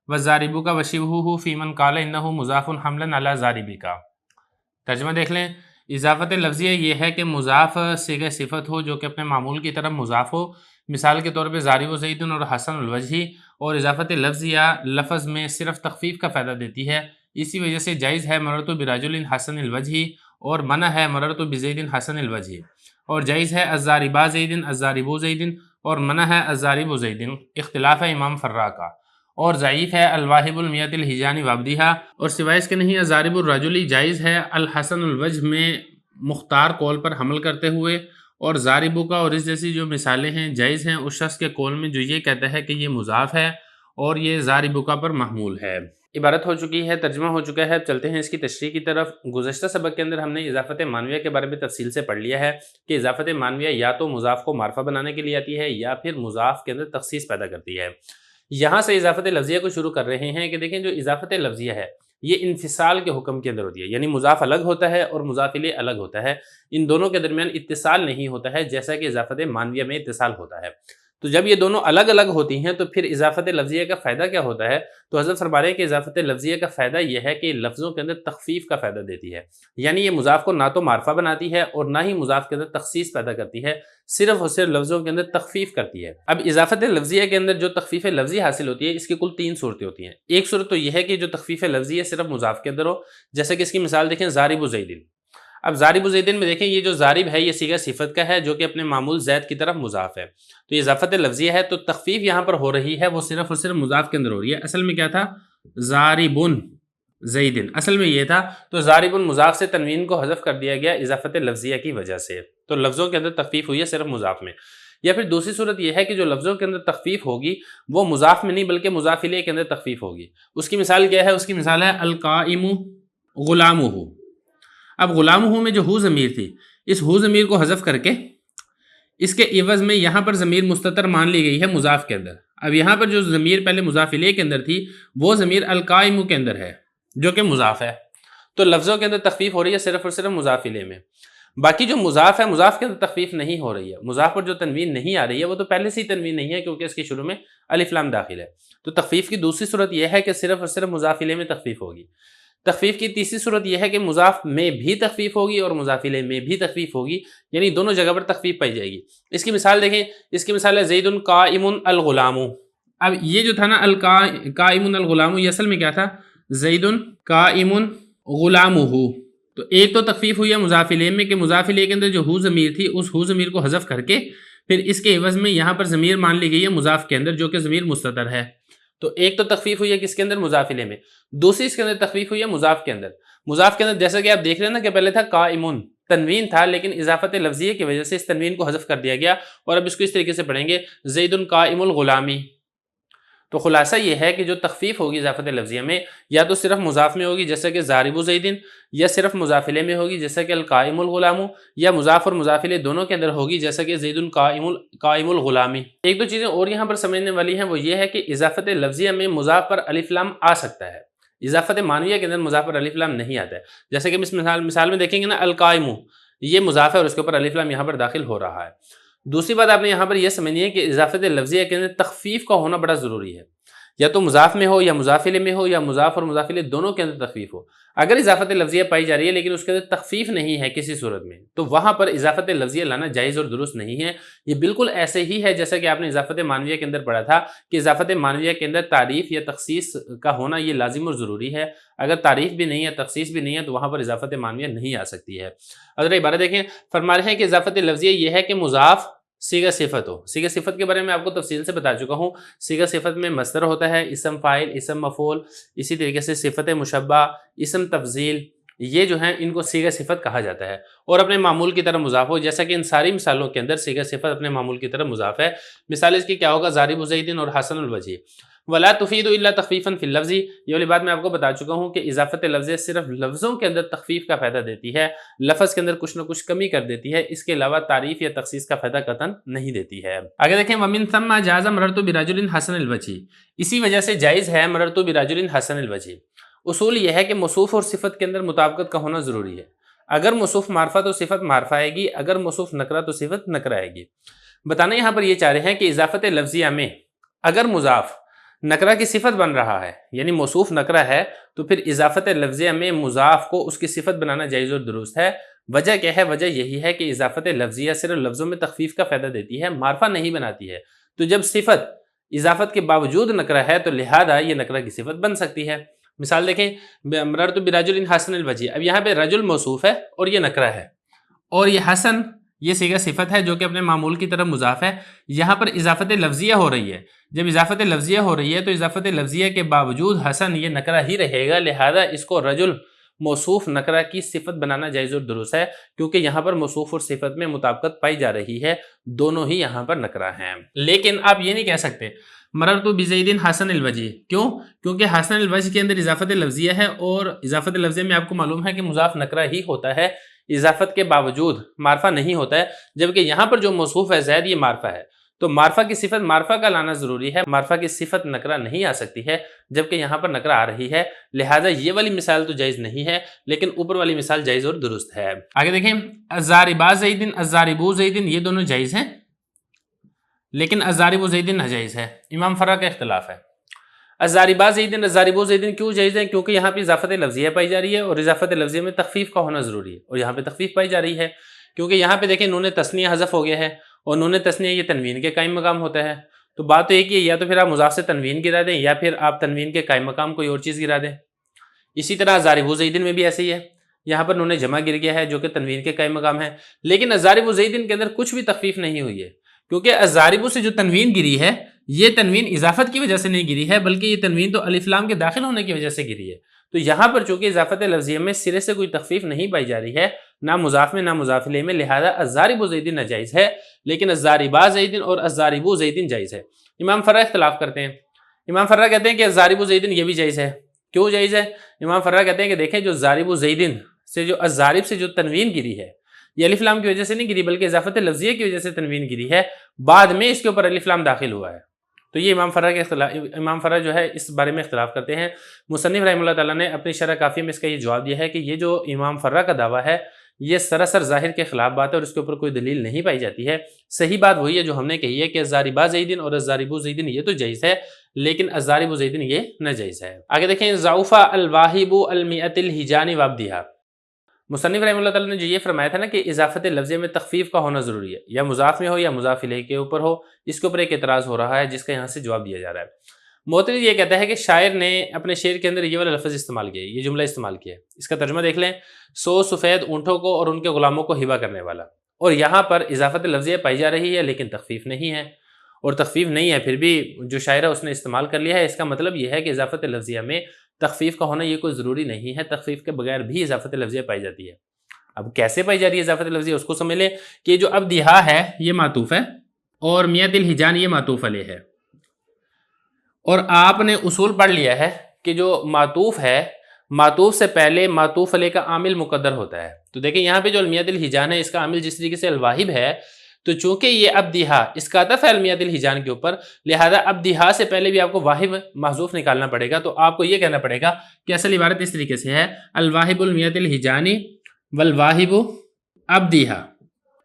والضارب کا وشبہہ فی من قال انه مضاف حملا علی ضارب کا. ترجمہ دیکھ لیں. اضافت لفظیہ یہ ہے کہ مضاف صیغہ صفت ہو جو کہ اپنے معمول کی طرف مضاف ہو. مثال کے طور پہ ضارب زید اور حسن الوجہ. اور اضافت لفظیہ لفظ میں صرف تخفیف کا فائدہ دیتی ہے، اسی وجہ سے جائز ہے مررت برجل حسن الوجہ، اور منع ہے مررت بزید حسن الوجہ. اور جائز ہے الضاربا زید الضارب زید، اور منع ہے الضارب زید. اختلاف ہے امام فراء کا. اور ضعیف ہے الواہب المئة الحجان وابدیہا. اور سوائے اس کے نہیں الضارب الرجلی جائز ہے الحسن الوجہ میں مختار قول پر حمل کرتے ہوئے. اور ضاربو کا اور اس جیسی جو مثالیں ہیں جائز ہیں اس شخص کے قول میں جو یہ کہتا ہے کہ یہ مضاف ہے اور یہ ضاربو کا پر محمول ہے. عبارت ہو چکی ہے، ترجمہ ہو چکا ہے. اب چلتے ہیں اس کی تشریح کی طرف. گزشتہ سبق کے اندر ہم نے اضافت معنویہ کے بارے میں تفصیل سے پڑھ لیا ہے کہ اضافت معنویہ یا تو مضاف کو معرفہ بنانے کے لیے آتی ہے یا پھر مضاف کے اندر تخصیص پیدا کرتی ہے. یہاں سے اضافت لفظیہ کو شروع کر رہے ہیں کہ دیکھیں جو اضافت لفظیہ ہے یہ انفصال کے حکم کے اندر ہوتی ہے، یعنی مضاف الگ ہوتا ہے اور مضاف الیہ الگ ہوتا ہے. ان دونوں کے درمیان اتصال نہیں ہوتا ہے جیسا کہ اضافت معنویہ میں اتصال ہوتا ہے. تو جب یہ دونوں الگ الگ ہوتی ہیں تو پھر اضافت لفظیہ کا فائدہ کیا ہوتا ہے؟ تو حضرت فرما رہے ہیں کہ اضافت لفظیہ کا فائدہ یہ ہے کہ لفظوں کے اندر تخفیف کا فائدہ دیتی ہے. یعنی یہ مضاف کو نہ تو معرفہ بناتی ہے اور نہ ہی مضاف کے اندر تخصیص پیدا کرتی ہے، صرف اور صرف لفظوں کے اندر تخفیف کرتی ہے. اب اضافت لفظیہ کے اندر جو تخفیف لفظی حاصل ہوتی ہے اس کی کل 3 صورتیں ہوتی ہیں. ایک صورت تو یہ ہے کہ جو تخفیف لفظی صرف مضاف کے اندر ہو، جیسے کہ اس کی مثال دیکھیں ضارب زیدن. اب ضارب زیدن میں دیکھیں یہ جو ضارب ہے یہ صیغہ صفت کا ہے جو کہ اپنے معمول زید کی طرف مضاف ہے. تو یہ اضافت لفظیہ ہے، تو تخفیف یہاں پر ہو رہی ہے وہ صرف اور صرف مضاف کے اندر ہو رہی ہے. اصل میں کیا تھا؟ ضاربن زیدن اصل میں یہ تھا. تو ضاربن مضاف سے تنوین کو حذف کر دیا گیا اضافت لفظیہ کی وجہ سے. تو لفظوں کے اندر تخفیف ہوئی ہے صرف مضاف میں. یا پھر دوسری صورت یہ ہے کہ جو لفظوں کے اندر تخفیف ہوگی وہ مضاف میں نہیں بلکہ مضاف الیہ کے اندر تخفیف ہوگی. اس کی مثال کیا ہے؟ اس کی مثال ہے القائم غلامہ. اب غلامہ میں جو ہو ضمیر تھی اس ہو ضمیر کو حذف کر کے اس کے عوض میں یہاں پر ضمیر مستتر مان لی گئی ہے مضاف کے اندر. اب یہاں پر جو ضمیر پہلے مضاف الیہ کے اندر تھی وہ ضمیر القائم کے اندر ہے جو کہ مضاف ہے، تو لفظوں کے اندر تخفیف ہو رہی ہے صرف اور صرف مضاف الیہ میں. باقی جو مضاف ہے مضاف کے اندر تخفیف نہیں ہو رہی ہے، مضاف پر جو تنوین نہیں آ رہی ہے وہ تو پہلے سے ہی تنوین نہیں ہے کیونکہ اس کے شروع میں الف لام داخل ہے. تو تخفیف کی دوسری صورت یہ ہے کہ صرف اور صرف مضاف الیہ میں تخفیف ہوگی. تخفیف کی تیسری صورت یہ ہے کہ مضاف میں بھی تخفیف ہوگی اور مضاف الیہ میں بھی تخفیف ہوگی، یعنی دونوں جگہ پر تخفیف پائی جائے گی. اس کی مثال دیکھیں، اس کی مثال ہے زید قائم الغلام. اب یہ جو تھا نا قائم الغلام، یہ اصل میں کیا تھا؟ زید قائم غلامہ. تو ایک تو تخفیف ہوئی ہے مضاف الیہ میں کہ مضاف الیہ کے اندر جو ہو ضمیر تھی اس ہو ضمیر کو حذف کر کے پھر اس کے عوض میں یہاں پر ضمیر مان لی گئی ہے مضاف کے اندر جو کہ ضمیر مستتر ہے. تو ایک تو تخفیف ہوئی ہے کس کے اندر؟ مضاف الیہ میں. دوسری اس کے اندر تخفیف ہوئی ہے مضاف کے اندر. مضاف کے اندر جیسا کہ آپ دیکھ رہے ہیں نا کہ پہلے تھا قائمون، تنوین تھا لیکن اضافت لفظیہ کی وجہ سے اس تنوین کو حذف کر دیا گیا، اور اب اس کو اس طریقے سے پڑھیں گے زید قائم الغلامی. تو خلاصہ یہ ہے کہ جو تخفیف ہوگی اضافت لفظیہ میں یا تو صرف مضاف میں ہوگی جیسا کہ ضارب زیدن، یا صرف مضاف الیہ میں ہوگی جیسا کہ القائم الغلام، یا مضاف اور مضاف الیہ دونوں کے اندر ہوگی جیسا کہ زید قائم الغلامی. ایک دو چیزیں اور یہاں پر سمجھنے والی ہیں، وہ یہ ہے کہ اضافت لفظیہ میں مضاف پر الف لام آ سکتا ہے، اضافت معنویہ کے اندر مضاف پر الف لام نہیں آتا ہے. جیسا کہ اس مثال میں دیکھیں گے نا القائم، یہ مضاف ہے اور اس کے اوپر الف لام یہاں پر داخل ہو رہا ہے. دوسری بات آپ نے یہاں پر یہ سمجھنی ہے کہ اضافت لفظیہ کے اندر تخفیف کا ہونا بڑا ضروری ہے، یا تو مضاف میں ہو یا مضاف الیہ میں ہو یا مضاف اور مضاف الیہ دونوں کے اندر تخفیف ہو. اگر اضافت لفظیہ پائی جا رہی ہے لیکن اس کے اندر تخفیف نہیں ہے کسی صورت میں، تو وہاں پر اضافت لفظیہ لانا جائز اور درست نہیں ہے. یہ بالکل ایسے ہی ہے جیسا کہ آپ نے اضافت معنویہ کے اندر پڑھا تھا کہ اضافت معنویہ کے اندر تعریف یا تخصیص کا ہونا یہ لازم اور ضروری ہے. اگر تعریف بھی نہیں ہے، تخصیص بھی نہیں ہے، تو وہاں پر اضافت معنویہ نہیں آ سکتی ہے. اگر عبارت دیکھیں، فرما رہے ہیں کہ اضافت لفظیہ یہ ہے کہ مضاف صیغہ صفت ہو. صیغہ صفت کے بارے میں آپ کو تفصیل سے بتا چکا ہوں. صیغہ صفت میں مصدر ہوتا ہے، اسم فاعل، اسم مفعول، اسی طریقے سے صفت مشبہ، اسم تفضیل، یہ جو ہیں ان کو صیغہ صفت کہا جاتا ہے، اور اپنے معمول کی طرف مضاف ہو. جیسا کہ ان ساری مثالوں کے اندر صیغہ صفت اپنے معمول کی طرف مضاف ہے. مثال اس کی کیا ہوگا؟ ضارب زید اور حسن الوجہ. ولا تفید الا تخفیفا فی اللفظ، یہ والی بات میں آپ کو بتا چکا ہوں کہ اضافت لفظ صرف لفظوں کے اندر تخفیف کا فائدہ دیتی ہے، لفظ کے اندر کچھ نہ کچھ کمی کر دیتی ہے، اس کے علاوہ تعریف یا تخصیص کا فائدہ قطعاً نہیں دیتی ہے. آگے دیکھیں ومن ثم جاز مررت برجل حسن الوجہ، اسی وجہ سے جائز ہے مررت برجل حسن الوجہ. اصول یہ ہے کہ موصوف اور صفت کے اندر مطابقت کا ہونا ضروری ہے. اگر موصوف معرفہ تو صفت معرفہ آئے گی، اگر موصوف نکرہ تو صفت نکرہ آئے گی. بتانا یہاں پر یہ چاہ رہے ہیں کہ اضافت لفظیہ میں اگر مضاف نکرہ کی صفت بن رہا ہے، یعنی موصوف نکرہ ہے، تو پھر اضافت لفظیہ میں مضاف کو اس کی صفت بنانا جائز اور درست ہے. وجہ کیا ہے؟ وجہ یہی ہے کہ اضافت لفظیہ صرف لفظوں میں تخفیف کا فائدہ دیتی ہے، معرفہ نہیں بناتی ہے. تو جب صفت اضافت کے باوجود نکرہ ہے تو لہذا یہ نکرہ کی صفت بن سکتی ہے. مثال دیکھیں، مررت برجل حسن الوجہ. اب یہاں پہ رجل موصوف ہے اور یہ نکرہ ہے، اور یہ حسن یہ صیغہ صفت ہے جو کہ اپنے معمول کی طرف مضاف ہے. یہاں پر اضافت لفظیہ ہو رہی ہے. جب اضافت لفظیہ ہو رہی ہے تو اضافت لفظیہ کے باوجود حسن یہ نکرہ ہی رہے گا، لہذا اس کو رجل موصوف نکرہ کی صفت بنانا جائز اور درست ہے، کیونکہ یہاں پر موصوف اور صفت میں مطابقت پائی جا رہی ہے، دونوں ہی یہاں پر نکرہ ہیں. لیکن آپ یہ نہیں کہہ سکتے مررت بزید حسن الوجہ. کیوں؟ کیونکہ حسن الوجہ کے اندر اضافت لفظیہ ہے، اور اضافت لفظیہ میں آپ کو معلوم ہے کہ مضاف نکرہ ہی ہوتا ہے، اضافت کے باوجود معرفہ نہیں ہوتا ہے. جبکہ یہاں پر جو موصوف ہے زید یہ معرفہ ہے، تو معرفہ کی صفت معرفہ کا لانا ضروری ہے، معرفہ کی صفت نکرہ نہیں آ سکتی ہے، جبکہ یہاں پر نکرہ آ رہی ہے. لہٰذا یہ والی مثال تو جائز نہیں ہے، لیکن اوپر والی مثال جائز اور درست ہے. آگے دیکھیں الضاربا زید الضاربو زید، یہ دونوں جائز ہیں لیکن الضارب زید ناجائز ہے. امام فرا کا اختلاف ہے. الضاربا زید الضاربو زید کیوں جائز ہے؟ کیونکہ یہاں پہ اضافت لفظیہ پائی جا رہی ہے، اور اضافت لفظیہ میں تخفیف کا ہونا ضروری ہے، اور یہاں پہ تخفیف پائی جا رہی ہے. کیونکہ یہاں پہ دیکھیں نون تثنیہ حذف ہو گیا ہے، اور نون تثنیہ یہ تنوین کے قائم مقام ہوتا ہے. تو بات تو ایک ہی ہے، یا تو پھر آپ مضاف سے تنوین گرا دیں، یا پھر آپ تنوین کے قائم مقام کوئی اور چیز گرا دیں. اسی طرح ضارب زید میں بھی ایسے ہی ہے، یہاں پر نون جمع گر گیا ہے جو کہ تنوین کے قائم مقام ہے. لیکن ضارب زید کے اندر کچھ بھی تخفیف نہیں ہوئی ہے، کیونکہ ضارب سے جو تنوین گری ہے یہ تنوین اضافت کی وجہ سے نہیں گری ہے، بلکہ یہ تنوین تو الف لام کے داخل ہونے کی وجہ سے گری ہے. تو یہاں پر چونکہ اضافت لفظیہ میں سرے سے کوئی تخفیف نہیں پائی جا رہی ہے، نہ مضاف میں نہ مضاف الیہ میں، لہذا الضارب زید ناجائز ہے، لیکن الضاربا زید اور الضارب زید جائز ہے. امام فرا اختلاف کرتے ہیں. امام فرا کہتے ہیں کہ الضارب زید یہ بھی جائز ہے. کیوں جائز ہے؟ امام فرا کہتے ہیں کہ دیکھیں جو ضارب زید سے جو الضارب سے جو تنوین گری ہے یہ الف لام کی وجہ سے نہیں گری، بلکہ اضافت لفظیہ کی وجہ سے تنوین گری ہے، بعد میں اس کے اوپر الف لام داخل ہوا ہے. تو یہ امام فرا جو ہے اس بارے میں اختلاف کرتے ہیں۔ مصنف رحمہ اللہ تعالیٰ نے اپنی شرح کافی میں اس کا یہ جواب دیا ہے کہ یہ جو امام فرا کا دعویٰ ہے یہ سراسر ظاہر کے خلاف بات ہے اور اس کے اوپر کوئی دلیل نہیں پائی جاتی ہے۔ صحیح بات وہی ہے جو ہم نے کہی ہے کہ الضاربا زیدن اور الضارب زیدن یہ تو جائز ہے، لیکن الضارب زیدن یہ ناجائز ہے۔ آگے دیکھیں، ضعف الواہب المئۃ الحجان وابدیہا۔ مصنف رحمہ اللہ تعالیٰ نے جو یہ فرمایا تھا نا کہ اضافت لفظیہ میں تخفیف کا ہونا ضروری ہے، یا مضاف میں ہو یا مضاف الیہ کے اوپر ہو، اس کے اوپر ایک اعتراض ہو رہا ہے جس کا یہاں سے جواب دیا جا رہا ہے۔ معترض یہ کہتا ہے کہ شاعر نے اپنے شعر کے اندر یہ والا لفظ استعمال کیا ہے، یہ جملہ استعمال کیا ہے، اس کا ترجمہ دیکھ لیں، 100 سفید اونٹوں کو اور ان کے غلاموں کو ہبہ کرنے والا، اور یہاں پر اضافت لفظیہ پائی جا رہی ہے لیکن تخفیف نہیں ہے، اور تخفیف نہیں ہے پھر بھی جو شاعر ہے اس نے استعمال کر لیا ہے۔ اس کا مطلب یہ ہے کہ اضافت لفظیہ میں تخفیف کا ہونا یہ کوئی ضروری نہیں ہے، تخفیف کے بغیر بھی اضافت لفظیہ پائی جاتی ہے۔ اب کیسے پائی جا رہی ہے اضافت لفظیہ اس کو سمجھ لیں کہ جو اب دیہا ہے یہ معطوف ہے اور میت الحجان یہ معطوف علیہ ہے، اور آپ نے اصول پڑھ لیا ہے کہ جو معطوف ہے معطوف سے پہلے معطوف علیہ کا عامل مقدر ہوتا ہے۔ تو دیکھیں یہاں پہ جو المیت الحجان ہے اس کا عامل جس طریقے سے الواہب ہے، تو چونکہ یہ اب دیہا اس کا عطف ہے المیت الحجان کے اوپر، لہذا اب دیہا سے پہلے بھی آپ کو واہب محذوف نکالنا پڑے گا، تو آپ کو یہ کہنا پڑے گا کہ اصل عبارت اس طریقے سے ہے، الواہب المیت الحجانی والواہب ابدیہا۔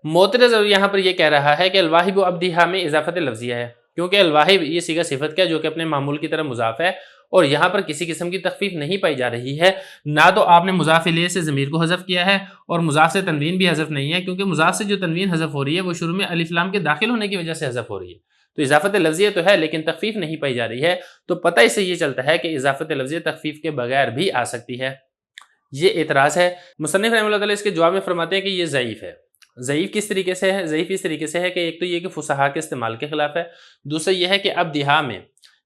معترض یہاں پر یہ کہہ رہا ہے کہ الواہب ابدیہا میں اضافت لفظیہ ہے، کیونکہ الواہب یہ صیغہ صفت کا جو کہ اپنے معمول کی طرح مضاف ہے، اور یہاں پر کسی قسم کی تخفیف نہیں پائی جا رہی ہے، نہ تو آپ نے مضاف الیہ سے ضمیر کو حذف کیا ہے اور مضاف سے تنوین بھی حذف نہیں ہے، کیونکہ مضاف سے جو تنوین حذف ہو رہی ہے وہ شروع میں الف لام کے داخل ہونے کی وجہ سے حذف ہو رہی ہے۔ تو اضافت لفظیہ تو ہے لیکن تخفیف نہیں پائی جا رہی ہے، تو پتہ اس سے یہ چلتا ہے کہ اضافت لفظیہ تخفیف کے بغیر بھی آ سکتی ہے۔ یہ اعتراض ہے۔ مصنف رحمہ اللہ تعالیٰ اس کے جواب میں فرماتے ہیں کہ یہ ضعیف ہے۔ ضعیف کس طریقے سے ہے؟ ضعیف اس طریقے سے ہے کہ ایک تو یہ کہ فصحاء کے استعمال کے خلاف ہے، دوسرا یہ ہے کہ اب دیہا میں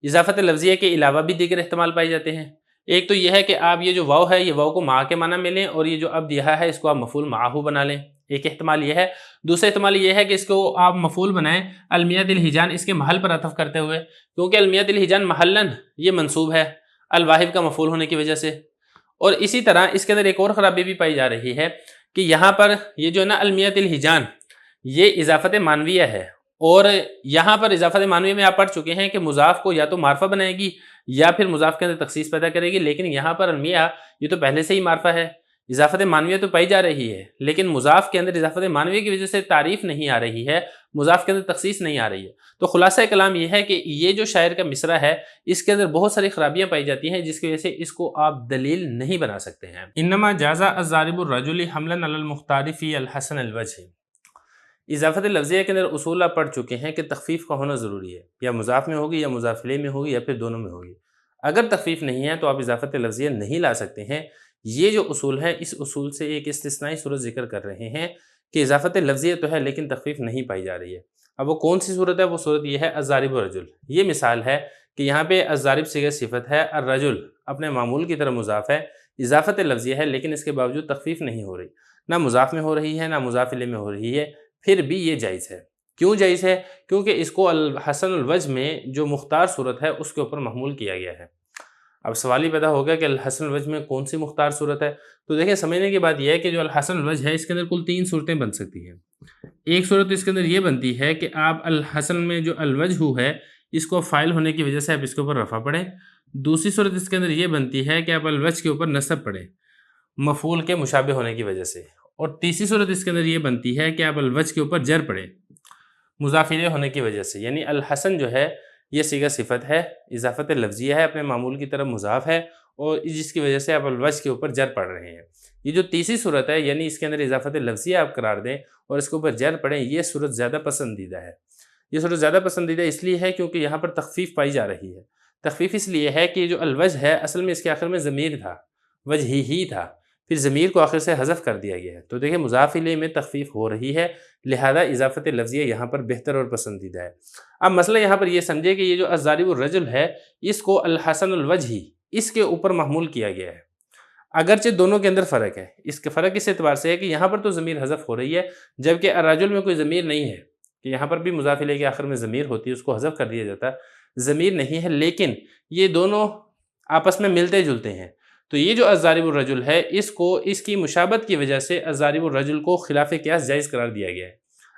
اضافت لفظیہ کے علاوہ بھی دیگر احتمال پائے جاتے ہیں۔ ایک تو یہ ہے کہ آپ یہ جو واو ہے یہ واو کو مع کے معنی میں لیں، اور یہ جو اب دیہا ہے اس کو آپ مفعول معہ بنا لیں، ایک احتمال یہ ہے۔ دوسرا احتمال یہ ہے کہ اس کو آپ مفعول بنائیں المیت الحجان اس کے محل پر عطف کرتے ہوئے، کیونکہ المیت الحجان محلاً یہ منصوب ہے الواہب کا مفعول ہونے کی وجہ سے۔ اور اسی طرح اس کے اندر ایک اور خرابی بھی پائی جا رہی ہے کہ یہاں پر یہ جو ہے نا المیت الحجان یہ اضافت معنویہ ہے، اور یہاں پر اضافت معنویہ میں آپ پڑھ چکے ہیں کہ مضاف کو یا تو معرفہ بنائے گی یا پھر مضاف کے اندر تخصیص پیدا کرے گی، لیکن یہاں پر المیہ یہ تو پہلے سے ہی معرفہ ہے، اضافت معنویہ تو پائی جا رہی ہے لیکن مضاف کے اندر اضافت معنویہ کی وجہ سے تعریف نہیں آ رہی ہے، مضاف کے اندر تخصیص نہیں آ رہی ہے۔ تو خلاصہ کلام یہ ہے کہ یہ جو شاعر کا مصرع ہے اس کے اندر بہت ساری خرابیاں پائی جاتی ہیں جس کی وجہ سے اس کو آپ دلیل نہیں بنا سکتے ہیں۔ انما جاز الضارب الرجل حملا علی المختار فی الحسن الوجہ۔ اضافت لفظیہ کے اندر اصول آپ پڑھ چکے ہیں کہ تخفیف کا ہونا ضروری ہے، یا مضاف میں ہوگی یا مضاف الیہ میں ہوگی یا پھر دونوں میں ہوگی۔ اگر تخفیف نہیں ہے تو آپ اضافت لفظیہ نہیں لا سکتے ہیں۔ یہ جو اصول ہے اس اصول سے ایک استثنائی صورت ذکر کر رہے ہیں کہ اضافت لفظیہ تو ہے لیکن تخفیف نہیں پائی جا رہی ہے۔ اب وہ کون سی صورت ہے؟ وہ صورت یہ ہے الضارب الرجل۔ یہ مثال ہے کہ یہاں پہ الضارب صیغہ صفت ہے، الرجل اپنے معمول کی طرح مضاف ہے، اضافت لفظیہ ہے لیکن اس کے باوجود تخفیف نہیں ہو رہی، نہ مضاف میں ہو رہی ہے نہ مضاف الیہ میں ہو رہی ہے، پھر بھی یہ جائز ہے۔ کیوں جائز ہے؟ کیونکہ اس کو الحسن الوجہ میں جو مختار صورت ہے اس کے اوپر محمول کیا گیا ہے۔ اب سوال ہی پیدا ہوگا کہ الحسن الوجہ میں کون سی مختار صورت ہے؟ تو دیکھیں سمجھنے کی بات یہ ہے کہ جو الحسن الوجہ ہے اس کے اندر کل 3 صورتیں بن سکتی ہیں۔ ایک صورت اس کے اندر یہ بنتی ہے کہ آپ الحسن میں جو الوجہ ہے اس کو فاعل ہونے کی وجہ سے آپ اس کے اوپر رفع پڑھیں۔ دوسری صورت اس کے اندر یہ بنتی ہے کہ آپ الوجہ کے اوپر نصب پڑھیں مفعول کے مشابہ ہونے کی وجہ سے، اور تیسری صورت اس کے اندر یہ بنتی ہے کہ آپ الوجہ کے اوپر جر پڑھیں مضاف الیہ ہونے کی وجہ سے۔ یعنی الحسن جو ہے یہ صیغہ صفت ہے، اضافت لفظیہ ہے، اپنے معمول کی طرف مضاف ہے، اور جس کی وجہ سے آپ الوجہ کے اوپر جر پڑھ رہے ہیں۔ یہ جو تیسری صورت ہے یعنی اس کے اندر اضافت لفظیہ آپ قرار دیں اور اس کے اوپر جر پڑھیں، یہ صورت زیادہ پسندیدہ ہے۔ یہ صورت زیادہ پسندیدہ اس لیے ہے کیونکہ یہاں پر تخفیف پائی جا رہی ہے۔ تخفیف اس لیے ہے کہ جو الوجہ ہے اصل میں اس کے آخر میں ضمیر تھا، وجہ ہی تھا، پھر ضمیر کو آخر سے حذف کر دیا گیا ہے، تو دیکھیں مضاف الیہ میں تخفیف ہو رہی ہے، لہذا اضافت لفظیہ یہاں پر بہتر اور پسندیدہ ہے۔ اب مسئلہ یہاں پر یہ سمجھے کہ یہ جو الضارب الرجل ہے اس کو الحسن الوجہ اس کے اوپر محمول کیا گیا ہے، اگرچہ دونوں کے اندر فرق ہے۔ اس کے فرق اس اعتبار سے ہے کہ یہاں پر تو ضمیر حذف ہو رہی ہے جبکہ الرجل میں کوئی ضمیر نہیں ہے، کہ یہاں پر بھی مضاف الیہ کے آخر میں ضمیر ہوتی ہے، اس کو حذف کر دیا جاتا ہے، ضمیر نہیں ہے، لیکن یہ دونوں آپس میں ملتے جلتے ہیں۔ تو یہ جو الضارب الرجل ہے اس کو اس کی مشابہت کی وجہ سے الضارب الرجل کو خلاف قیاس جائز قرار دیا گیا ہے۔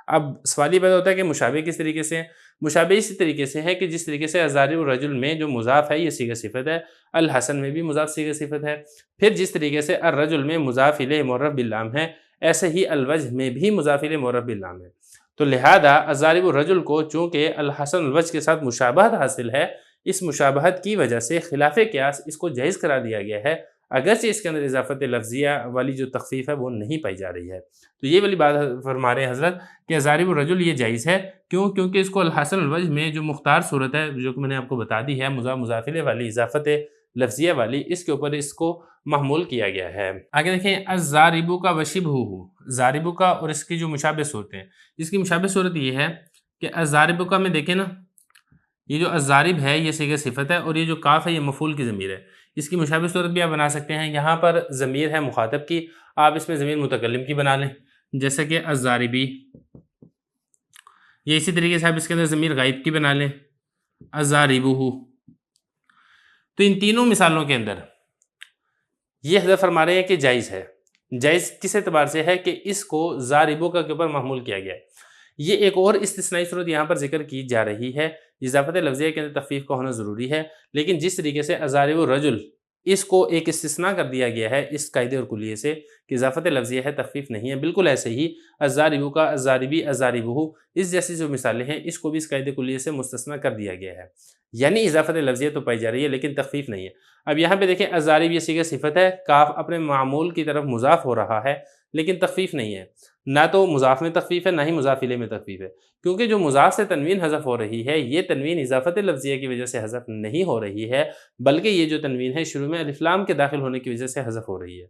اب سوال یہ پیدا ہوتا ہے کہ مشابہ کس طریقے سے ہیں؟ مشابہ اسی طریقے سے ہے کہ جس طریقے سے الضارب الرجل میں جو مضاف ہے یہ صیغہ صفت ہے، الحسن میں بھی مضاف صیغہ صفت ہے، پھر جس طریقے سے الرجل میں مضاف الیہ معرف باللام ہے، ایسے ہی الوجہ میں بھی مضاف الیہ معرف باللام ہے۔ تو لہذا الضارب الرجل کو چونکہ الحسن الوجہ کے ساتھ مشابہت حاصل ہے، اس مشابہت کی وجہ سے خلاف قیاس اس کو جائز قرار دیا گیا ہے، اگرچہ اس کے اندر اضافت لفظیہ والی جو تخفیف ہے وہ نہیں پائی جا رہی ہے۔ تو یہ والی بات فرما رہے ہیں حضرت کہ الضارب الرجل یہ جائز ہے، کیونکہ اس کو الحسن الوجہ میں جو مختار صورت ہے جو کہ میں نے آپ کو بتا دی ہے، مضاف مضاف الیہ والی اضافت لفظیہ والی، اس کے اوپر اس کو محمول کیا گیا ہے۔ آگے دیکھیں الضارب کا وشبہہ، ضارب کا اور اس کی جو مشابہ صورتیں ہیں، اس کی مشابہ صورت یہ ہے کہ الضارب کا میں دیکھیں نا، یہ جو الضارب ہے یہ صیغہ صفت ہے اور یہ جو کاف ہے یہ مفعول کی ضمیر ہے۔ اس کی مشابہ صورت بھی آپ بنا سکتے ہیں، یہاں پر ضمیر ہے مخاطب کی، آپ اس میں ضمیر متکلم کی بنا لیں، جیسے کہ الضاربی، یہ اسی طریقے سے آپ اس کے اندر ضمیر غائب کی بنا لیں، الضاربہ۔ تو ان تینوں مثالوں کے اندر یہ حضرت فرما رہے ہیں کہ جائز ہے۔ جائز کس اعتبار سے ہے کہ اس کو ضاربوں کے اوپر محمول کیا گیا ہے۔ یہ ایک اور استثنائی صورت یہاں پر ذکر کی جا رہی ہے، اضافت لفظیہ کے اندر تخفیف کا ہونا ضروری ہے، لیکن جس طریقے سے الضارب الرجل اس کو ایک استثناء کر دیا گیا ہے اس قاعدے اور کلیے سے کہ اضافت لفظیہ ہے، تخفیف نہیں ہے، بالکل ایسے ہی الضارب کا الضاربی الضاربہ اس جیسی جو مثالیں ہیں اس کو بھی اس قاعدے کلیے سے مستثنیٰ کر دیا گیا ہے، یعنی اضافت لفظیہ تو پائی جا رہی ہے لیکن تخفیف نہیں ہے۔ اب یہاں پہ دیکھیں الضارب یہ صیغہ صفت ہے، کاف اپنے معمول کی طرف مضاف ہو رہا ہے لیکن تخفیف نہیں ہے، نہ تو مضاف میں تخفیف ہے نہ ہی مضاف الیہ میں تخفیف ہے، کیونکہ جو مضاف سے تنوین حذف ہو رہی ہے یہ تنوین اضافت لفظیہ کی وجہ سے حذف نہیں ہو رہی ہے، بلکہ یہ جو تنوین ہے شروع میں الف لام کے داخل ہونے کی وجہ سے حذف ہو رہی ہے۔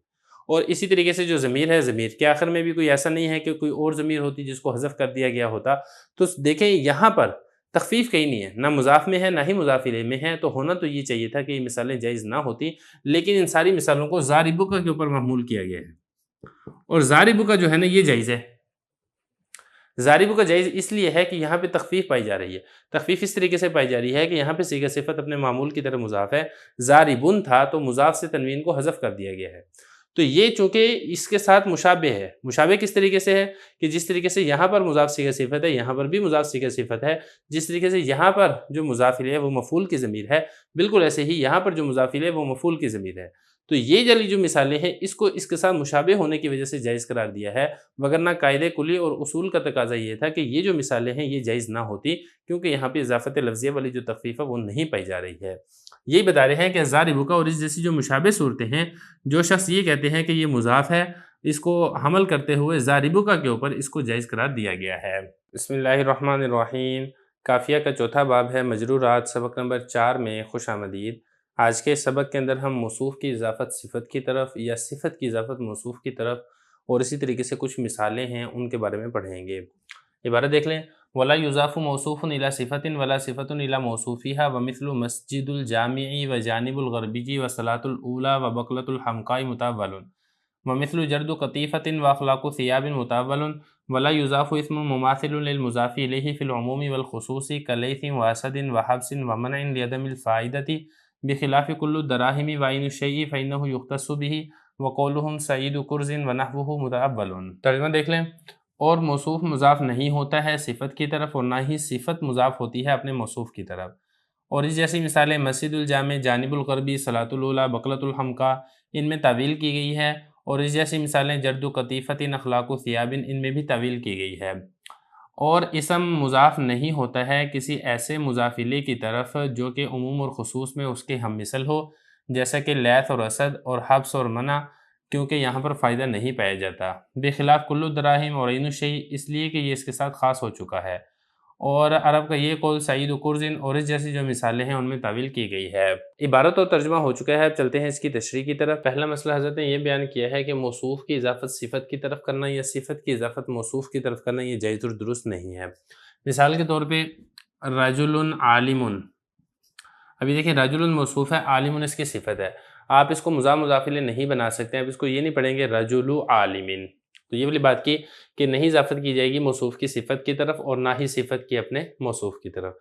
اور اسی طریقے سے جو ضمیر ہے، ضمیر کے آخر میں بھی کوئی ایسا نہیں ہے کہ کوئی اور ضمیر ہوتی جس کو حذف کر دیا گیا ہوتا، تو دیکھیں یہاں پر تخفیف کہیں نہیں ہے، نہ مضاف میں ہے نہ ہی مضاف الیہ میں ہے، تو ہونا تو یہ چاہیے تھا کہ یہ مثالیں جائز نہ ہوتی، لیکن ان ساری مثالوں کو ضاربہ کے اوپر محمول کیا گیا ہے، اور ضاربہ کا جو ہے نا یہ جائز ہے۔ ضاربہ کا جائز اس لیے ہے کہ یہاں پہ تخفیف پائی جا رہی ہے، تخفیف اس طریقے سے پائی جا رہی ہے کہ یہاں پہ صیغہ صفت اپنے معمول کی طرف مضاف ہے، ضاربن تھا تو مضاف سے تنوین کو حذف کر دیا گیا ہے، تو یہ چونکہ اس کے ساتھ مشابہ ہے۔ مشابہ کس طریقے سے ہے کہ جس طریقے سے یہاں پر مضاف صیغہ صفت ہے یہاں پر بھی مضاف صیغہ صفت ہے، جس طریقے سے یہاں پر جو مضاف الیہ ہے وہ مفعول کی ضمیر ہے، بالکل ایسے ہی یہاں پر جو مضاف الیہ ہے وہ مفعول کی ضمیر ہے، تو یہ جلی جو مثالیں ہیں اس کو اس کے ساتھ مشابہ ہونے کی وجہ سے جائز قرار دیا ہے، وگرنہ قاعدے کلی اور اصول کا تقاضا یہ تھا کہ یہ جو مثالیں ہیں یہ جائز نہ ہوتی، کیونکہ یہاں پہ اضافت لفظیہ والی جو تخفیف ہے وہ نہیں پائی جا رہی ہے۔ یہی بتا رہے ہیں کہ ضاربہ کا اور اس جیسی جو مشابہ صورتیں ہیں، جو شخص یہ کہتے ہیں کہ یہ مضاف ہے، اس کو حمل کرتے ہوئے ضاربہ کا کے اوپر اس کو جائز قرار دیا گیا ہے۔ بسم اللہ الرحمن الرحیم۔ کافیہ کا چوتھا باب ہے مجرورات، سبق نمبر 4 میں خوش آمدید۔ آج کے سبق کے اندر ہم موصوف کی اضافت صفت کی طرف یا صفت کی اضافت موصوف کی طرف اور اسی طریقے سے کچھ مثالیں ہیں ان کے بارے میں پڑھیں گے۔ عبارت دیکھ لیں، وَلَا يُضَافُ مَوْصُوفٌ إِلَى صِفَةٍ وَلَا صِفَةٌ إِلَى مَوْصُوفِهَا وَمِثْلُ مَسْجِدُ الْجَامِعِ وَجَانِبُ الْغَرْبِجِ وَصَلَاةُ الْأُولَى وَبَقْلَةُ الْحَمْقَاءِ مُتَأَوَّلٌ وَمِثْلُ جَرْدُ قَطِيفَةٍ وَأَخْلَاقُ ثِيَابٍ مُتَأَوَّلٌ وَلَا يُضَافُ اسْمٌ مُمَاثِلٌ لِلْمُضَافِ إِلَيْهِ فِي الْعُمُومِ وَالْخُصُوصِ كَلَيْثٍ وَأَسَدٍ وَحَبْسٍ وَمَنْعٍ لِعَدَمِ الْفَائِدَةِ بخلاف كل الدراهم وعين الشيء فإنه يختص به وقولهم سعيد كرز ونحوه متأول۔ ترجمہ دیکھ لیں، اور موصوف مضاف نہیں ہوتا ہے صفت کی طرف اور نہ ہی صفت مضاف ہوتی ہے اپنے موصوف کی طرف، اور اس جیسی مثالیں مسجد الجامع، جانب الغربی، صلاۃ الاولیٰ، بقلۃ الحمقاء ان میں تعویل کی گئی ہے، اور اس جیسی مثالیں جرد قطیفۃ، اخلاق ثیاب ان میں بھی تعویل کی گئی ہے۔ اور اسم مضاف نہیں ہوتا ہے کسی ایسے مضاف الیہ کی طرف جو کہ عموم اور خصوص میں اس کے ہم مثل ہو، جیسا کہ لیث اور اسد اور حبس اور منع، کیونکہ یہاں پر فائدہ نہیں پایا جاتا۔ بخلاف کل الدراہم اور عین الشیء، اس لیے کہ یہ اس کے ساتھ خاص ہو چکا ہے، اور عرب کا یہ قول سعید و کرزن اور اس جیسی جو مثالیں ہیں ان میں تعویل کی گئی ہے۔ عبارت اور ترجمہ ہو چکا ہے، اب چلتے ہیں اس کی تشریح کی طرف۔ پہلا مسئلہ حضرت نے یہ بیان کیا ہے کہ موصوف کی اضافت صفت کی طرف کرنا یا صفت کی اضافت موصوف کی طرف کرنا یہ جائز اور درست نہیں ہے۔ مثال کے طور پہ رجل عالم، ابھی دیکھیں رجل موصوف ہے، عالم اس کی صفت ہے، آپ اس کو مضاف مضاف الیہ نہیں بنا سکتے، آپ اس کو یہ نہیں پڑھیں گے رجل عالم، تو یہ والی بات کی کہ نہیں اضافت کی جائے گی موصوف کی صفت کی طرف اور نہ ہی صفت کی اپنے موصوف کی طرف۔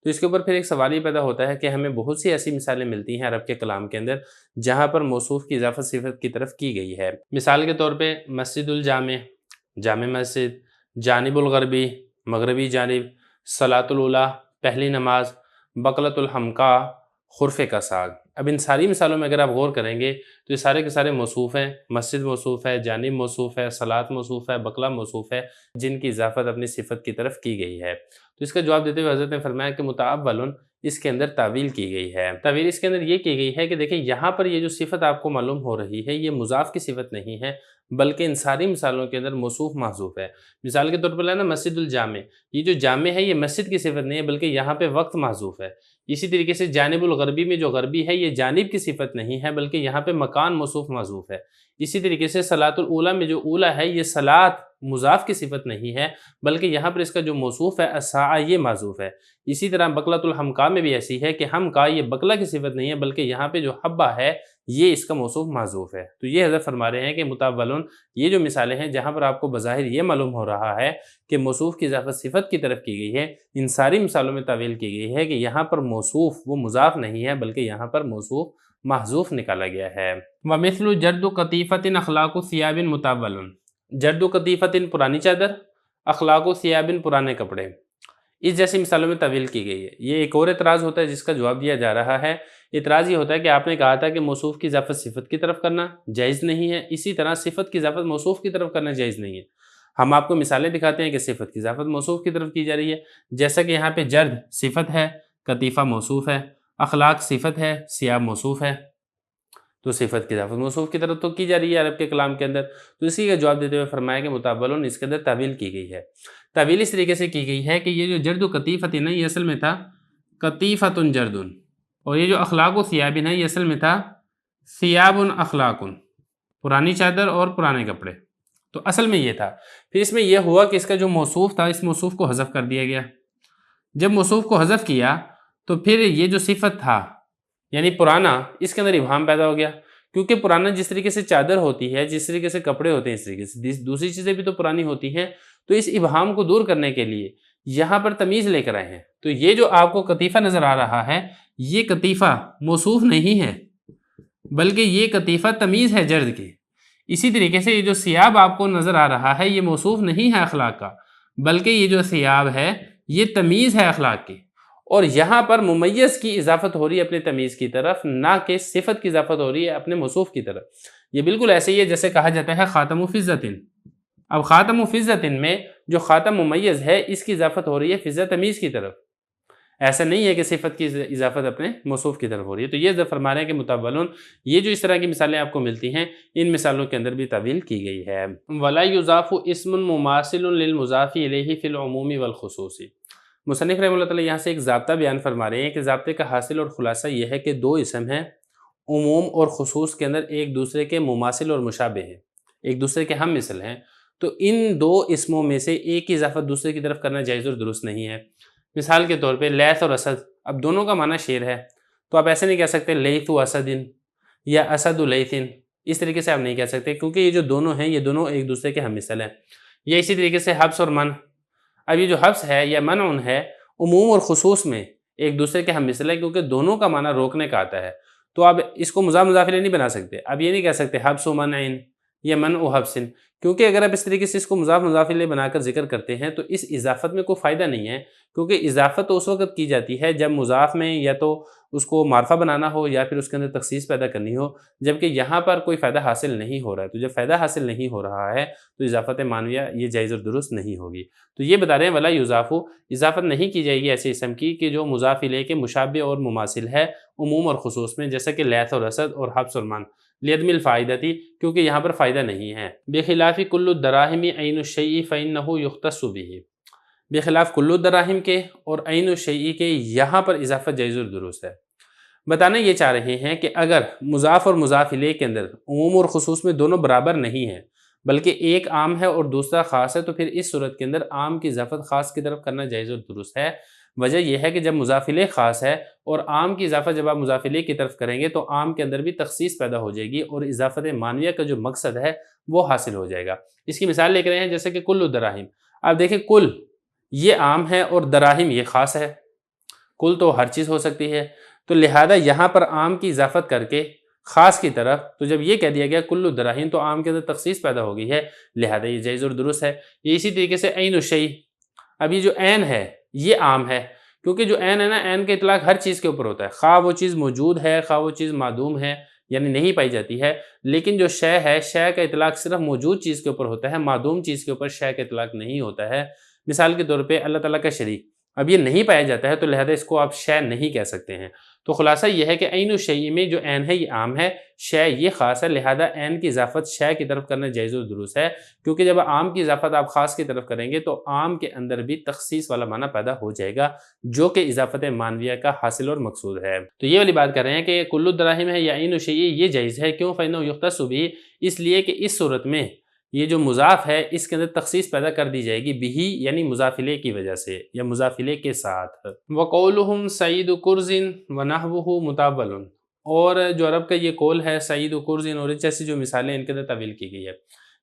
تو اس کے اوپر پھر ایک سوال یہ پیدا ہوتا ہے کہ ہمیں بہت سی ایسی مثالیں ملتی ہیں عرب کے کلام کے اندر جہاں پر موصوف کی اضافت صفت کی طرف کی گئی ہے۔ مثال کے طور پہ مسجد الجامع، جامع مسجد، جانب الغربی، مغربی جانب، صلاۃ الاولیٰ پہلی نماز، بقلۃ الحمقا خرفے کا ساگ۔ اب ان ساری مثالوں میں اگر آپ غور کریں گے تو یہ سارے کے سارے موصوف ہیں، مسجد موصوف ہے، جانب موصوف ہے، صلاۃ موصوف ہے، بقلہ موصوف ہے، جن کی اضافت اپنی صفت کی طرف کی گئی ہے۔ تو اس کا جواب دیتے ہوئے حضرت نے فرمایا کہ متأول اس کے اندر تعویل کی گئی ہے۔ تعویل اس کے اندر یہ کی گئی ہے کہ دیکھیں یہاں پر یہ جو صفت آپ کو معلوم ہو رہی ہے یہ مضاف کی صفت نہیں ہے، بلکہ ان ساری مثالوں کے اندر موصوف محذوف ہے۔ مثال کے طور پر لینا مسجد الجامع، یہ جو جامع ہے یہ مسجد کی صفت نہیں ہے بلکہ یہاں پہ وقت محذوف ہے۔ اسی طریقے سے جانب الغربی میں جو غربی ہے یہ جانب کی صفت نہیں ہے بلکہ یہاں پہ مکان موصوف محذوف ہے۔ اسی طریقے سے صلاۃ الاولیٰ میں جو اولیٰ ہے یہ صلاۃ مضاف کی صفت نہیں ہے بلکہ یہاں پر اس کا جو موصوف ہے الساعہ یہ محذوف ہے۔ اسی طرح بقلۃ الحمقا میں بھی ایسی ہے کہ حمقا یہ بقلہ کی صفت نہیں ہے بلکہ یہاں پہ جو حبہ ہے یہ اس کا موصوف محذوف ہے۔ تو یہ حضرت فرما رہے ہیں کہ متأولون یہ جو مثالیں ہیں جہاں پر آپ کو بظاہر یہ معلوم ہو رہا ہے کہ موصوف کی اضافت صفت کی طرف کی گئی ہے، ان ساری مثالوں میں تعویل کی گئی ہے کہ یہاں پر موصوف وہ مضاف نہیں ہے بلکہ یہاں پر موصوف محذوف نکالا گیا ہے۔ وَمِثْلُ جَرْدُ قَطِیفَةٍ اخلاق ثِیابٍ متأول، جرد قطیفۃ پرانی چادر، اخلاق ثیاب پرانے کپڑے، اس جیسی مثالوں میں تعویل کی گئی ہے۔ یہ ایک اور اعتراض ہوتا ہے جس کا جواب دیا جا رہا ہے۔ اعتراض یہ ہوتا ہے کہ آپ نے کہا تھا کہ موصوف کی اضافت صفت کی طرف کرنا جائز نہیں ہے، اسی طرح صفت کی اضافت موصوف کی طرف کرنا جائز نہیں ہے۔ ہم آپ کو مثالیں دکھاتے ہیں کہ صفت کی اضافت موصوف کی طرف کی جا رہی ہے، جیسا کہ یہاں پہ جرد صفت ہے، قطیفہ موصوف ہے، اخلاق صفت ہے، ثیاب موصوف ہے، تو صفت کی اضافت موصوف کی طرف تو کی جا رہی ہے عرب کے کلام کے اندر۔ تو اسی کا جواب دیتے ہوئے فرمایا کہ متأولون اس کے اندر تعویل کی گئی ہے۔ تعویل اس طریقے سے کی گئی ہے کہ یہ جو جرد و قطیفۃ ہے یہ اصل میں تھا قطیفۃ جرد، اور یہ جو اخلاق و ثیاب ہے یہ اصل میں تھا ثیاب اخلاق، پرانی چادر اور پرانے کپڑے۔ تو اصل میں یہ تھا، پھر اس میں یہ ہوا کہ اس کا جو موصوف تھا اس موصوف کو حذف کر دیا گیا۔ جب موصوف کو حذف کیا تو پھر یہ جو صفت تھا یعنی پرانا، اس کے اندر ابہام پیدا ہو گیا، کیونکہ پرانا جس طریقے سے چادر ہوتی ہے، جس طریقے سے کپڑے ہوتے ہیں، اس طریقے سے دوسری چیزیں بھی تو پرانی ہوتی ہیں۔ تو اس ابہام کو دور کرنے کے لیے یہاں پر تمیز لے کر آئے ہیں۔ تو یہ جو آپ کو قطیفہ نظر آ رہا ہے یہ قطیفہ موصوف نہیں ہے بلکہ یہ قطیفہ تمیز ہے جرد کی۔ اسی طریقے سے یہ جو ثیاب آپ کو نظر آ رہا ہے یہ موصوف نہیں ہے اخلاق کا، بلکہ یہ جو ثیاب ہے یہ تمیز ہے اخلاق کی، اور یہاں پر ممیز کی اضافت ہو رہی ہے اپنے تمیز کی طرف، نہ کہ صفت کی اضافت ہو رہی ہے اپنے موصوف کی طرف۔ یہ بالکل ایسے ہی ہے جیسے کہا جاتا ہے خاتم فضۃ۔ اب خاتم فضۃ میں جو خاتم ممیز ہے اس کی اضافت ہو رہی ہے فضہ تمیز کی طرف، ایسا نہیں ہے کہ صفت کی اضافت اپنے موصوف کی طرف ہو رہی ہے۔ تو یہ جو فرما رہے ہیں کہ متأولون یہ جو اس طرح کی مثالیں آپ کو ملتی ہیں ان مثالوں کے اندر بھی تعویل کی گئی ہے۔ وَلَا يُضَافُ اسم مماثل للمضاف الیہ فی العموم والخصوص۔ مصنف رحمہ اللہ تعالیٰ یہاں سے ایک ضابطہ بیان فرما رہے ہیں کہ ضابطے کا حاصل اور خلاصہ یہ ہے کہ دو اسم ہیں، عموم اور خصوص کے اندر ایک دوسرے کے مماثل اور مشابہ ہیں، ایک دوسرے کے ہم مثل ہیں، تو ان دو اسموں میں سے ایک کی اضافت دوسرے کی طرف کرنا جائز اور درست نہیں ہے۔ مثال کے طور پہ لیث اور اسد، اب دونوں کا معنی شیر ہے، تو آپ ایسے نہیں کہہ سکتے لیث و اسد یا اسد و لیث، اس طریقے سے آپ نہیں کہہ سکتے کیونکہ یہ جو دونوں ہیں یہ دونوں ایک دوسرے کے ہم مثل ہیں۔ یا اسی طریقے سے حبس اور منع، اب یہ جو حبس ہے یا منع ہے عموم اور خصوص میں ایک دوسرے کے ہم مثل ہے کیونکہ دونوں کا معنی روکنے کا آتا ہے، تو آپ اس کو مضاف مضاف الیہ نہیں بنا سکتے۔ اب یہ نہیں کہہ سکتے حبس و منع یا منع و حبس، کیونکہ اگر آپ اس طریقے سے اس کو مضاف مضاف الیہ بنا کر ذکر کرتے ہیں تو اس اضافت میں کوئی فائدہ نہیں ہے، کیونکہ اضافت تو اس وقت کی جاتی ہے جب مضاف میں یا تو اس کو معرفہ بنانا ہو یا پھر اس کے اندر تخصیص پیدا کرنی ہو، جبکہ یہاں پر کوئی فائدہ حاصل نہیں ہو رہا ہے۔ تو جب فائدہ حاصل نہیں ہو رہا ہے تو اضافت معنویہ یہ جائز اور درست نہیں ہوگی۔ تو یہ بتا رہے ہیں ولا یضاف، اضافت نہیں کی جائے گی ایسے اسم کی کہ جو مضاف الیہ کے مشابہ اور مماثل ہے عموم اور خصوص میں، جیسا کہ لیث اور اسد اور حبس اور منع، لعدم الفائدتی، کیونکہ یہاں پر فائدہ نہیں ہے۔ بخلاف کل الدراہم عین الشیء فانہ یختص بہ، بخلاف کل الدراہم کے اور عین الشیء کے یہاں پر اضافت جائز اور درست ہے۔ بتانا یہ چاہ رہے ہیں کہ اگر مضاف اور مضاف الیہ کے اندر عموم اور خصوص میں دونوں برابر نہیں ہیں بلکہ ایک عام ہے اور دوسرا خاص ہے، تو پھر اس صورت کے اندر عام کی اضافت خاص کی طرف کرنا جائز اور درست ہے۔ وجہ یہ ہے کہ جب مضاف الیہ خاص ہے اور عام کی اضافت جب آپ مضاف الیہ کی طرف کریں گے تو عام کے اندر بھی تخصیص پیدا ہو جائے گی اور اضافت معنویہ کا جو مقصد ہے وہ حاصل ہو جائے گا۔ اس کی مثال لے کر رہے ہیں جیسے کہ کل الدراہم، آپ دیکھیں کل یہ عام ہے اور دراہم یہ خاص ہے، کل تو ہر چیز ہو سکتی ہے، تو لہذا یہاں پر عام کی اضافت کر کے خاص کی طرف، تو جب یہ کہہ دیا گیا کل الدراہم تو عام کے اندر تخصیص پیدا ہو گئی ہے، لہذا یہ جائز اور درست ہے۔ یہ اسی طریقے سے عین الشیء، اب یہ جو عین ہے یہ عام ہے، کیونکہ جو عین ہے نا، عین کا اطلاق ہر چیز کے اوپر ہوتا ہے، خواہ وہ چیز موجود ہے خواہ وہ چیز معدوم ہے، یعنی نہیں پائی جاتی ہے، لیکن جو شے ہے، شے کا اطلاق صرف موجود چیز کے اوپر ہوتا ہے، معدوم چیز کے اوپر شے کا اطلاق نہیں ہوتا ہے۔ مثال کے طور پہ اللہ تعالیٰ کا شریک، اب یہ نہیں پایا جاتا ہے تو لہذا اس کو آپ شے نہیں کہہ سکتے ہیں۔ تو خلاصہ یہ ہے کہ عین الشیء میں جو عین ہے یہ عام ہے، شے یہ خاص ہے، لہذا عین کی اضافت شے کی طرف کرنا جائز و درست ہے، کیونکہ جب عام کی اضافت آپ خاص کی طرف کریں گے تو عام کے اندر بھی تخصیص والا معنی پیدا ہو جائے گا، جو کہ اضافت معنویہ کا حاصل اور مقصود ہے۔ تو یہ والی بات کر رہے ہیں کہ کل الدراہم ہے یا عین الشیء، یہ جائز ہے، کیوں؟ فإنه یختص به، اس لیے کہ اس صورت میں یہ جو مضاف ہے اس کے اندر تخصیص پیدا کر دی جائے گی، بھی یعنی مضاف الیہ کی وجہ سے یا مضاف الیہ کے ساتھ۔ وقولہم سعید کرز ونحوہ مطول، اور جو عرب کا یہ قول ہے سعید کرز اور جیسی جو مثالیں ان کے اندر طویل کی گئی ہے،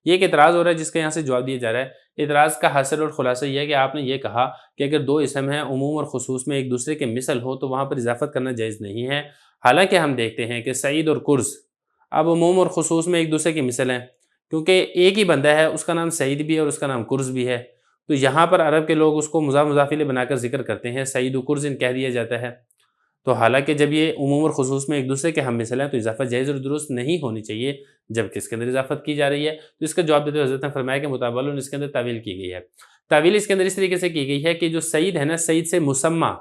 یہ ایک اعتراض ہو رہا ہے جس کا یہاں سے جواب دیا جا رہا ہے۔ اعتراض کا حاصل اور خلاصہ یہ ہے کہ آپ نے یہ کہا کہ اگر دو اسم ہیں عموم اور خصوص میں ایک دوسرے کے مثل ہو تو وہاں پر اضافت کرنا جائز نہیں ہے، حالانکہ ہم دیکھتے ہیں کہ سعید اور کرز اب عموم اور خصوص میں ایک دوسرے کے مثل ہیں، کیونکہ ایک ہی بندہ ہے، اس کا نام سعید بھی ہے اور اس کا نام کرز بھی ہے، تو یہاں پر عرب کے لوگ اس کو مضاف الیہ بنا کر ذکر کرتے ہیں، سعید و کرز کہہ دیا جاتا ہے۔ تو حالانکہ جب یہ عموم اور خصوص میں ایک دوسرے کے ہم مثل ہیں تو اضافت جائز اور درست نہیں ہونی چاہیے، جبکہ اس کے اندر اضافت کی جا رہی ہے۔ تو اس کا جواب دیتے ہوئے حضرت نے فرمایا کہ مطول اس کے اندر تعویل کی گئی ہے۔ تعویل اس کے اندر اس طریقے سے کی گئی ہے کہ جو سعید ہے نا، سعید سے مسمى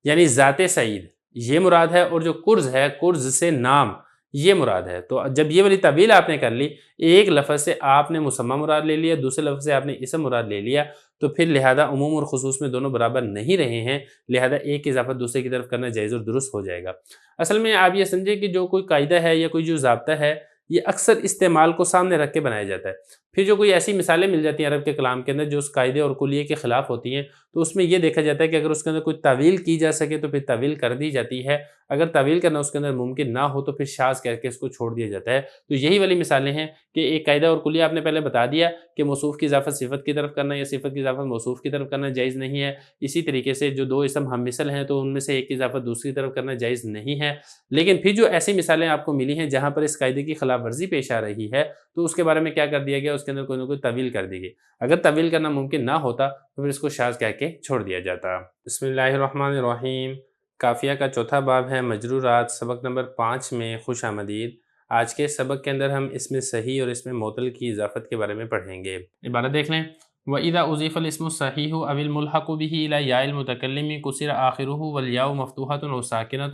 یعنی ذات سعید یہ مراد ہے، اور جو کرز ہے کرز سے نام یہ مراد ہے۔ تو جب یہ والی تعویل آپ نے کر لی، ایک لفظ سے آپ نے مسمى مراد لے لیا، دوسرے لفظ سے آپ نے اسم مراد لے لیا، تو پھر لہذا عموم اور خصوص میں دونوں برابر نہیں رہے ہیں، لہذا ایک کی اضافت دوسرے کی طرف کرنا جائز اور درست ہو جائے گا۔ اصل میں آپ یہ سمجھیں کہ جو کوئی قاعدہ ہے یا کوئی جو ضابطہ ہے، یہ اکثر استعمال کو سامنے رکھ کے بنایا جاتا ہے۔ پھر جو کوئی ایسی مثالیں مل جاتی ہیں عرب کے کلام کے اندر جو اس قاعدے اور کلیے کے خلاف ہوتی ہیں، تو اس میں یہ دیکھا جاتا ہے کہ اگر اس کے اندر کوئی تعویل کی جا سکے تو پھر تعویل کر دی جاتی ہے، اگر تعویل کرنا اس کے اندر ممکن نہ ہو تو پھر شاذ کہہ کے اس کو چھوڑ دیا جاتا ہے۔ تو یہی والی مثالیں ہیں کہ ایک قاعدہ اور کلیہ آپ نے پہلے بتا دیا کہ موصوف کی اضافت صفت کی طرف کرنا یا صفت کی اضافت موصوف کی طرف کرنا جائز نہیں ہے، اسی طریقے سے جو دو اسم ہم مثل ہیں تو ان میں سے ایک کی اضافت دوسری طرف کرنا جائز نہیں ہے۔ لیکن پھر جو ایسی مثالیں آپ کو ملی ہیں جہاں پر اس قاعدے کی خلاف ورزی پیش آ رہی ہے تو اس کے بارے میں کیا کر دیا گیا، اس کے اندر کوئی نہ کوئی تعویل کر دی گئی۔ اگر تعویل کرنا ممکن نہ ہوتا تو پھر اس کو شاذ کہہ کے چھوڑ دیا جاتا۔ بسم اللہ الرحمن الرحیم۔ کافیہ کا چوتھا باب ہے مجرورات، سبق نمبر 5 میں خوش آمدید۔ آج کے سبق کے اندر ہم اس میں صحیح اور اس میں معطل کی اضافت کے بارے میں پڑھیں گے۔ عبارت دیکھ لیں۔ وَإِذَا أُضِيفَ الْإِسْمُ الصَّحِيحُ أَوِ الْمُلْحَقُ بِهِ إِلَى يَاءِ الْمُتَكَلِّمِ كُسِرَ آخِرُهُ وَالْيَاءُ مَفْتُوحَةٌ أَوْ سَاكِنَةٌ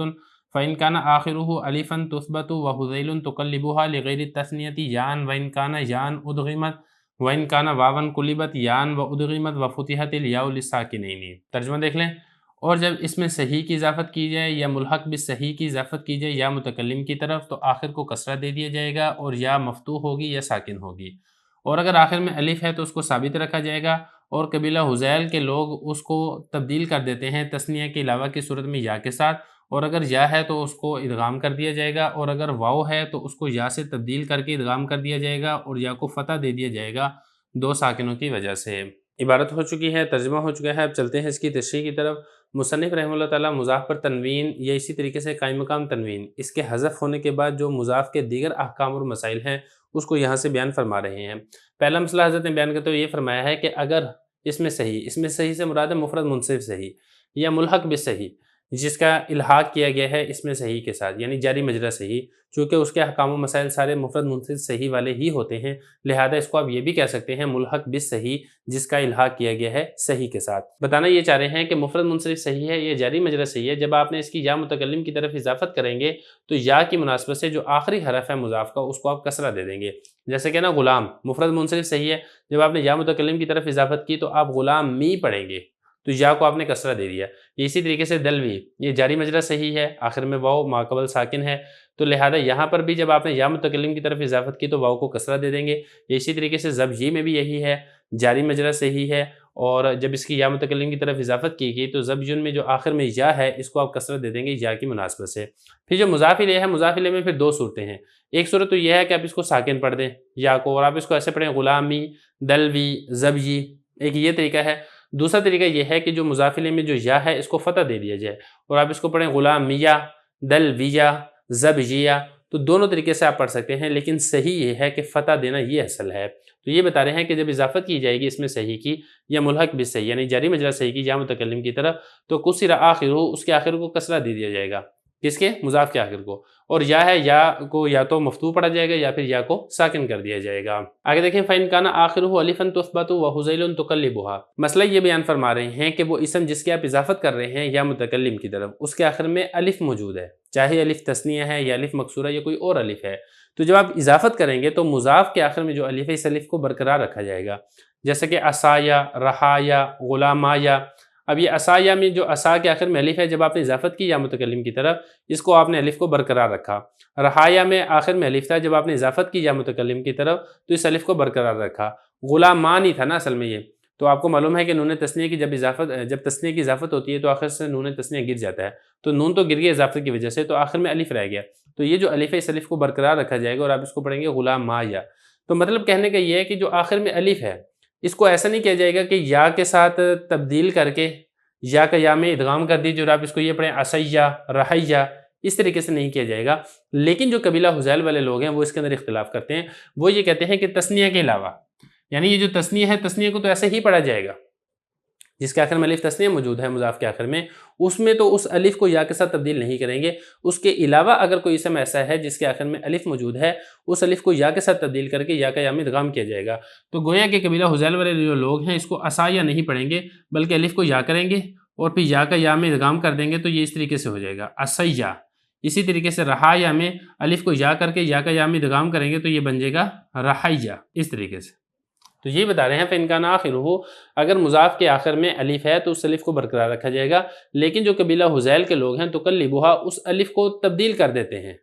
فَإِنْ كَانَ آخِرُهُ أَلِفًا تُثْبَتُ وَهُذَيْلٌ تُقَلِّبُهَا لِغَيْرِ التَّثْنِيَةِ يَاءً وَإِنْ كَانَ يَاءً أُدْغِمَتْ وَإِنْ كَانَ وَاوًا قُلِبَتْ يَاءً وَأُدْغِمَتْ وَفُتِحَتِ الْيَاءُ لِلسَّاكِنَيْنِ۔ ترجمہ دیکھ لیں۔ اور جب اس میں صحیح کی اضافت کی جائے یا ملحق بالصحیح کی اضافت کی جائے یا متکلم کی طرف تو آخر کو کسرہ دے دیا جائے گا اور یا مفتوح ہوگی یا ساکن ہوگی، اور اگر آخر میں الف ہے تو اس کو ثابت رکھا جائے گا، اور قبیلہ حذیل کے لوگ اس کو تبدیل کر دیتے ہیں تثنیہ کے علاوہ کی صورت میں یا کے ساتھ، اور اگر یا ہے تو اس کو ادغام کر دیا جائے گا، اور اگر واو ہے تو اس کو یا سے تبدیل کر کے ادغام کر دیا جائے گا اور یا کو فتح دے دیا جائے گا دو ساکنوں کی وجہ سے۔ عبارت ہو چکی ہے، ترجمہ ہو چکا ہے، اب چلتے ہیں اس کی تشریح کی طرف۔ مصنف رحمہ اللہ تعالیٰ مضاف پر تنوین یا اسی طریقے سے قائم مقام تنوین، اس کے حذف ہونے کے بعد جو مضاف کے دیگر احکام اور مسائل ہیں اس کو یہاں سے بیان فرما رہے ہیں۔ پہلا مسئلہ حضرت نے بیان کرتے ہوئے یہ فرمایا ہے کہ اگر اس میں صحیح سے مراد ہے مفرد منصرف صحیح یا ملحق بالصحیح، جس کا الحاق کیا گیا ہے اس میں صحیح کے ساتھ یعنی جاری مجرا صحیح، چونکہ اس کے احکام و مسائل سارے مفرد منصرف صحیح والے ہی ہوتے ہیں، لہذا اس کو آپ یہ بھی کہہ سکتے ہیں ملحق بالصحیح جس کا الحاق کیا گیا ہے صحیح کے ساتھ۔ بتانا یہ چاہ رہے ہیں کہ مفرد منصرف صحیح ہے یا جاری مجرا صحیح ہے، جب آپ نے اس کی یا متکلم کی طرف اضافت کریں گے تو یا کی مناسبت سے جو آخری حرف ہے مضاف کا اس کو آپ کسرہ دے دیں گے، جیسے کہ نا غلام مفرد منصرف صحیح ہے، جب آپ نے یا متکلم کی طرف اضافت کی تو آپ غلام می پڑھیں گے، تو یا کو آپ نے کسرہ دے دیا۔ اسی طریقے سے دلوی یہ جاری مجرا صحیح ہے، آخر میں واو ماقبل ساکن ہے، تو لہذا یہاں پر بھی جب آپ نے یا متکلم کی طرف اضافت کی تو واو کو کسرہ دے دیں گے۔ اسی طریقے سے زبجی میں بھی یہی ہے، جاری مجرا صحیح ہے، اور جب اس کی یا متکلم کی طرف اضافت کی گئی تو زبجن میں جو آخر میں یا ہے اس کو آپ کسرہ دے دیں گے یا کی مناسبت سے۔ پھر جو مضاف الیہ ہے، مضاف الیہ میں پھر دو صورتیں ہیں، ایک صورت تو یہ ہے کہ آپ اس کو ساکن پڑھ دیں یا کو، اور آپ اس کو ایسے پڑھیں غلامی دلوی زبجی، ایک یہ طریقہ ہے۔ دوسرا طریقہ یہ ہے کہ جو مضاف الیہ میں جو یا ہے اس کو فتح دے دیا جائے اور آپ اس کو پڑھیں غلامیہ دلویہ زبجیہ، تو دونوں طریقے سے آپ پڑھ سکتے ہیں، لیکن صحیح یہ ہے کہ فتح دینا یہ اصل ہے۔ تو یہ بتا رہے ہیں کہ جب اضافت کی جائے گی اس میں صحیح کی یا ملحق بھی صحیح، یعنی جاری مجرا صحیح کی یا متکلم کی طرف، تو کسر آخرہ، اس کے آخر کو کسرہ دے دیا جائے گا، کس کے؟ مضاف کے آخر کو، اور یا ہے، یا کو یا تو مفتوح پڑھا جائے گا یا پھر یا کو ساکن کر دیا جائے گا۔ آگے دیکھیں، فَإِنْ كَانَ آخِرُهُ أَلِفًا تُثْبَتُ وَهُزَيْلٌ تُقَلِّبُهَا، مسئلہ یہ بیان فرما رہے ہیں کہ وہ اسم جس کی آپ اضافت کر رہے ہیں یا متکلم کی طرف، اس کے آخر میں الف موجود ہے، چاہے الف تثنیہ ہے یا الف مکسورہ یا کوئی اور الف ہے، تو جب آپ اضافت کریں گے تو مضاف کے آخر میں جو الف ہے اس الف کو برقرار رکھا جائے گا، جیسے کہ عصایا، رحایا، غلامایا۔ اب یہ عصایا میں جو عصا کے آخر میں الف ہے، جب آپ نے اضافت کی یا متکلم کی طرف، اس کو آپ نے الف کو برقرار رکھا۔ رحایا میں آخر میں الف تھا، جب آپ نے اضافت کی یا متکلم کی طرف تو اس الف کو برقرار رکھا۔ غلامان ہی تھا نا اصل میں یہ، تو آپ کو معلوم ہے کہ نون تثنیہ کی جب تثنیہ کی اضافت ہوتی ہے تو آخر سے نون تثنیہ گر جاتا ہے، تو نون تو گر گیا اضافت کی وجہ سے، تو آخر میں الف رہ گیا، تو یہ جو الف ہے اس الف کو برقرار رکھا جائے گا اور آپ اس کو پڑھیں گے غلامایا۔ تو مطلب کہنے کا یہ ہے کہ جو آخر میں الف ہے اس کو ایسا نہیں کیا جائے گا کہ یا کے ساتھ تبدیل کر کے یا کا یا میں ادغام کر دیجیے اور آپ اس کو یہ پڑھیں عصیا، رحیا، اس طریقے سے نہیں کیا جائے گا۔ لیکن جو قبیلہ حذیل والے لوگ ہیں وہ اس کے اندر اختلاف کرتے ہیں، وہ یہ کہتے ہیں کہ تثنیہ کے علاوہ، یعنی یہ جو تثنیہ ہے، تثنیہ کو تو ایسے ہی پڑھا جائے گا جس کے آخر میں الف تثنیہ موجود ہے مضاف کے آخر میں، اس میں تو اس الف کو یا کے ساتھ تبدیل نہیں کریں گے۔ اس کے علاوہ اگر کوئی اسم ایسا ہے جس کے آخر میں الف موجود ہے، اس الف کو یا کے ساتھ تبدیل کر کے یا کا یا میں ادغام کیا جائے گا۔ تو گویا کہ قبیلہ حذیل والے جو لوگ ہیں اس کو عصایا نہیں پڑھیں گے بلکہ الف کو یا کریں گے اور پھر یا کا یا میں ادغام کر دیں گے، تو یہ اس طریقے سے ہو جائے گا عصیا۔ اسی طریقے سے رحایا میں الف کو یا کر کے یا کا یا میں ادغام کریں گے تو یہ بن جائے گا رحیا، اس طریقے سے۔ تو یہ بتا رہے ہیں فَإِنْ كَانَ آخِرُهُ، اگر مضاف کے آخر میں الف ہے تو اس الف کو برقرار رکھا جائے گا، لیکن جو قبیلہ حذیل کے لوگ ہیں تُقَلِّبُهَا، اس الف کو تبدیل کر دیتے ہیں،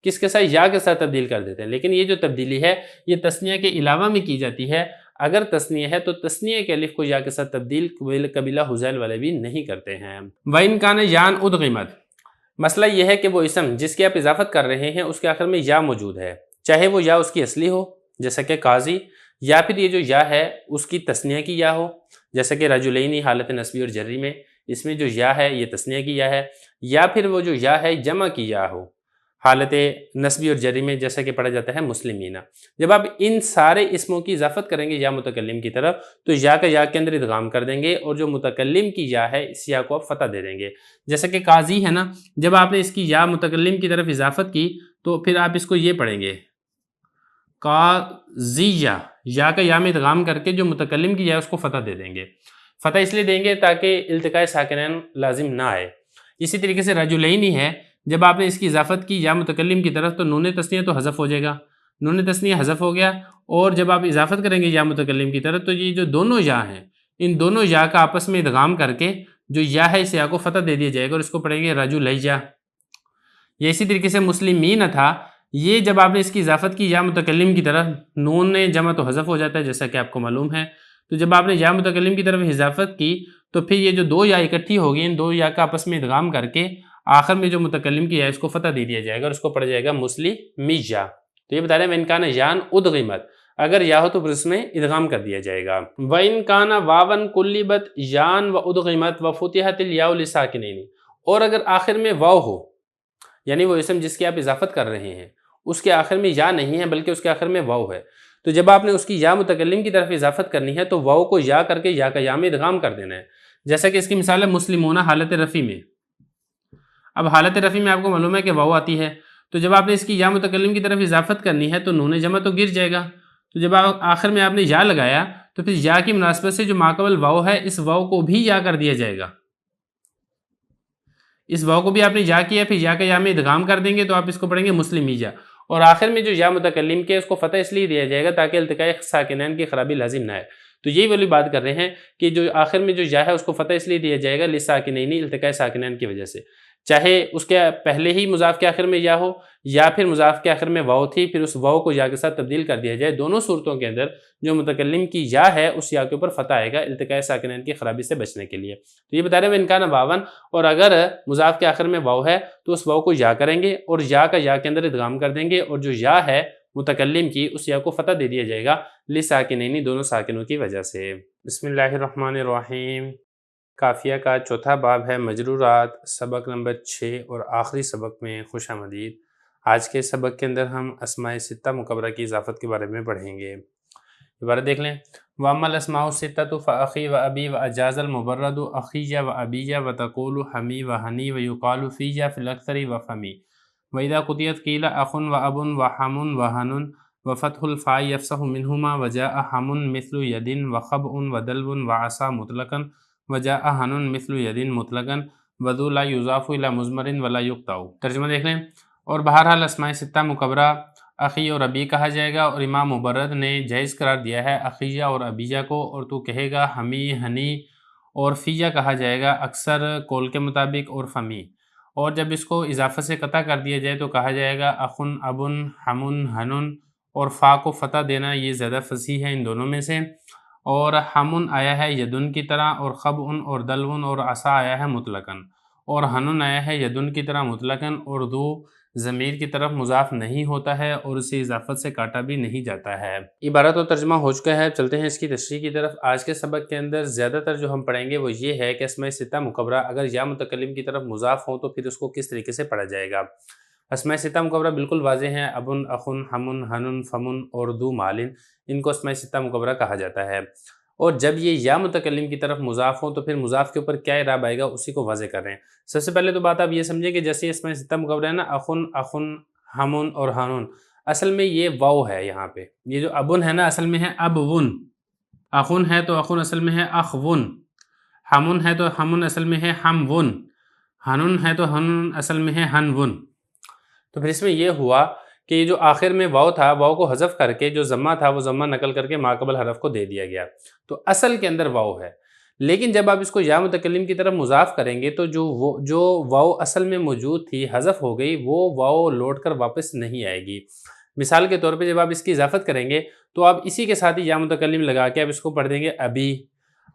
کس کے ساتھ؟ یا کے ساتھ تبدیل کر دیتے ہیں، لیکن یہ جو تبدیلی ہے یہ تثنیہ کے علاوہ میں کی جاتی ہے۔ اگر تثنیہ ہے تو تثنیہ کے الف کو یا کے ساتھ تبدیل قبیلہ حذیل والے بھی نہیں کرتے ہیں۔ وَإِنْ كَانَ يَاءً أُدْغِمَتْ، مسئلہ یہ ہے کہ وہ اسم جس کی آپ اضافت کر رہے ہیں اس کے آخر میں یا موجود ہے، چاہے وہ یا اس کی اصلی ہو جیسا کہ قاضی، یا پھر یہ جو یا ہے اس کی تثنیہ کی یا ہو جیسا کہ رجلینی حالت نصبی اور جری میں، اس میں جو یا ہے یہ تثنیہ کی یا ہے، یا پھر وہ جو یا ہے جمع کی یا ہو حالت نصبی اور جری میں، جیسا کہ پڑھا جاتا ہے مسلمینہ۔ جب آپ ان سارے اسموں کی اضافت کریں گے یا متکلم کی طرف تو یا کا یا کے اندر ادغام کر دیں گے اور جو متکلم کی یا ہے اس یا کو آپ فتح دے دیں گے، جیسا کہ قاضی ہے نا، جب آپ نے اس کی یا متکلم کی طرف اضافت کی تو پھر آپ اس کو یہ پڑھیں گے قاضیہ، یا کا یا میں ادغام کر کے جو متکلم کی یا اس کو فتح دے دیں گے۔ فتح اس لیے دیں گے تاکہ التقاء ساکنین لازم نہ آئے۔ اسی طریقے سے رجلینی ہے، جب آپ نے اس کی اضافت کی یا متکلم کی طرف تو نون تثنیہ تو حذف ہو جائے گا، نون تثنیہ حذف ہو گیا، اور جب آپ اضافت کریں گے یا متکلم کی طرف تو یہ جو دونوں یا ہیں ان دونوں یا کا آپس میں ادغام کر کے جو یا ہے اس یا کو فتح دے دیا جائے گا اور اس کو پڑھیں گے رجلیہ۔ یہ اسی طریقے سے مسلمین تھا، یہ جب آپ نے اس کی اضافت کی یا متکلم کی طرف، نون جمع تو حذف ہو جاتا ہے جیسا کہ آپ کو معلوم ہے، تو جب آپ نے یا متکلم کی طرف اضافت کی تو پھر یہ جو دو یا اکٹھی ہوگی ان دو یا کا آپس میں ادغام کر کے آخر میں جو متکلم کی ہے اس کو فتح دے دیا جائے گا اور اس کو پڑھا جائے گا مسلمیہ۔ تو یہ بتا رہے ہیں وَإِنْ كَانَ يَاءً أُدْغِمَتْ، اگر یا ہو تو پھر اس میں ادغام کر دیا جائے گا۔ وَإِنْ كَانَ وَاوًا قُلِّبَتْ يَاءً وَأُدْغِمَتْ وَفُتِحَتِ الْيَاءُ لِسَاكِنَيْنِ، اور اگر آخر میں واو ہو، یعنی وہ اسم جس کی آپ اضافت کر رہے ہیں اس کے آخر میں یا نہیں ہے بلکہ اس کے آخر میں واو ہے، تو جب آپ نے اس کی یا متکلم کی طرف اضافت کرنی ہے تو واو کو یا کر کے یا کا یا میں ادغام کر دینا ہے، جیسا کہ اس کی مثال ہے مسلمون حالت رفع میں۔ اب حالت رفع میں آپ کو معلوم ہے کہ واو آتی ہے، تو جب آپ نے اس کی یا متکلم کی طرف اضافت کرنی ہے تو نون جمع تو گر جائے گا، تو جب آخر میں آپ نے یا لگایا تو پھر یا کی مناسبت سے جو ماقبل واو ہے اس واو کو بھی یا کر دیا جائے گا، اس واو کو بھی آپ نے یا کیا پھر یا کا یا میں ادغام کر دیں گے تو آپ اس کو پڑھیں گے مسلمیہ، اور آخر میں جو یا متکلم کے اس کو فتح اس لیے دیا جائے گا تاکہ التقاء ساکنین کی خرابی لازم نہ آئے۔ تو یہی والی بات کر رہے ہیں کہ جو آخر میں جو یا ہے اس کو فتح اس لیے دیا جائے گا لساکنین، التقاء ساکنین کی وجہ سے، چاہے اس کے پہلے ہی مضاف کے آخر میں یا ہو یا پھر مضاف کے آخر میں واو تھی پھر اس واو کو یا کے ساتھ تبدیل کر دیا جائے، دونوں صورتوں کے اندر جو متکلم کی یا ہے اس یا کے اوپر فتح آئے گا التقاء ساکنین کی خرابی سے بچنے کے لیے۔ تو یہ بتا رہے ہیں وَإِنْ كَانَ وَاوًا، اور اگر مضاف کے آخر میں واو ہے تو اس واو کو یا کریں گے اور یا کا یا کے اندر ادغام کر دیں گے اور جو یا ہے متکلم کی اس یا کو فتح دے دیا جائے گا لساکنین، دونوں ساکنوں کی وجہ سے۔ بسم اللہ الرحمن الرحیم۔ کافیہ کا چوتھا باب ہے مجرورات، سبق نمبر 6 اور آخری سبق میں خوش آمدید۔ آج کے سبق کے اندر ہم اسماء ستہ مکبرہ کی اضافت کے بارے میں پڑھیں گے۔ عبارت دیکھ لیں، وَأَمَّا الْأَسْمَاءُ السِّتَّةُ فَأَخِي وَأَبِي وَأَجَازَ الْمُبَرَّدُ أَخِيَّ وَأَبِيَّ وَتَقُولُ حَمِي وَهَنِي وَيُقَالُ فِيَّ فِي الْأَكْثَرِ وَفَمِي وَإِذَا قُضِيَتْ قِيلَ أَخٌ وَأَبٌ وَحَمٌ وَهَنٌ وَفَتْحُ الْفَاءِ يَفْصَحُ مِنْهُمَا وَجَاءَ حَمٌ مِثْلُ يَدٍ وَخَبْءٌ وَدَلْوٌ وَعَصَا مُطْلَقًا وَجَاءَ هَنٌ مِثْلُ يَدٍ مُطْلَقًا وَذُو لَا يُضَافُ إِلَى مُضْمَرٍ وَلَا يُقْطَعُ۔ ترجمہ دیکھ لیں، اور بہرحال اسماء ستہ مکبرہ اخی اور ابی کہا جائے گا، اور امام مبرد نے جائز قرار دیا ہے اخیہ اور ابیہ کو، اور تو کہے گا ہمی ہنی، اور فیہ کہا جائے گا اکثر قول کے مطابق، اور فمی، اور جب اس کو اضافت سے قطع کر دیا جائے تو کہا جائے گا اخن ابن ہمن ہنن، اور فا کو فتح دینا یہ زیادہ فصیح ہے ان دونوں میں سے، اور ہمن آیا ہے یدن کی طرح، اور خبن اور دلون اور عصا آیا ہے مطلقاً، اور ہنن آیا ہے یدن کی طرح مطلقاً، اور دو ضمیر کی طرف مضاف نہیں ہوتا ہے اور اسے اضافت سے کاٹا بھی نہیں جاتا ہے۔ عبارت و ترجمہ ہو چکا ہے، چلتے ہیں اس کی تشریح کی طرف۔ آج کے سبق کے اندر زیادہ تر جو ہم پڑھیں گے وہ یہ ہے کہ اسماء ستہ مکبرہ اگر یا متکلم کی طرف مضاف ہوں تو پھر اس کو کس طریقے سے پڑھا جائے گا۔ اسماء ستہ مکبرہ بالکل واضح ہیں، ابن، اخن، ہمن، ہنن، فمن اور دو مالن، ان کو اسماء ستہ مکبرہ کہا جاتا ہے۔ اور جب یہ یا متکلم کی طرف مضاف ہوں تو پھر مضاف کے اوپر کیا اعراب آئے گا اسی کو واضح کر رہے ہیں۔ سب سے پہلے تو بات آپ یہ سمجھیں کہ جیسے اسماء ستہ مکبرہ ہے نا، اخن، اخن، ہمن اور ہنن، اصل میں یہ واو ہے یہاں پہ، یہ جو ابن ہے نا اصل میں ہے ابون، اخن ہے تو اخن اصل میں ہے اخون، ہمن ہے تو ہمن اصل میں ہے ہمون، ہنن ہے تو ہنن اصل میں ہے ہنون۔ تو پھر اس میں یہ ہوا کہ یہ جو آخر میں واو تھا، واو کو حذف کر کے جو ضمہ تھا وہ ضمہ نقل کر کے ماقبل حرف کو دے دیا گیا، تو اصل کے اندر واو ہے۔ لیکن جب آپ اس کو یا متکلم کی طرف مضاف کریں گے تو جو واو اصل میں موجود تھی حذف ہو گئی، وہ واو لوٹ کر واپس نہیں آئے گی۔ مثال کے طور پہ جب آپ اس کی اضافت کریں گے تو آپ اسی کے ساتھ ہی یا متکلم لگا کے آپ اس کو پڑھ دیں گے ابی۔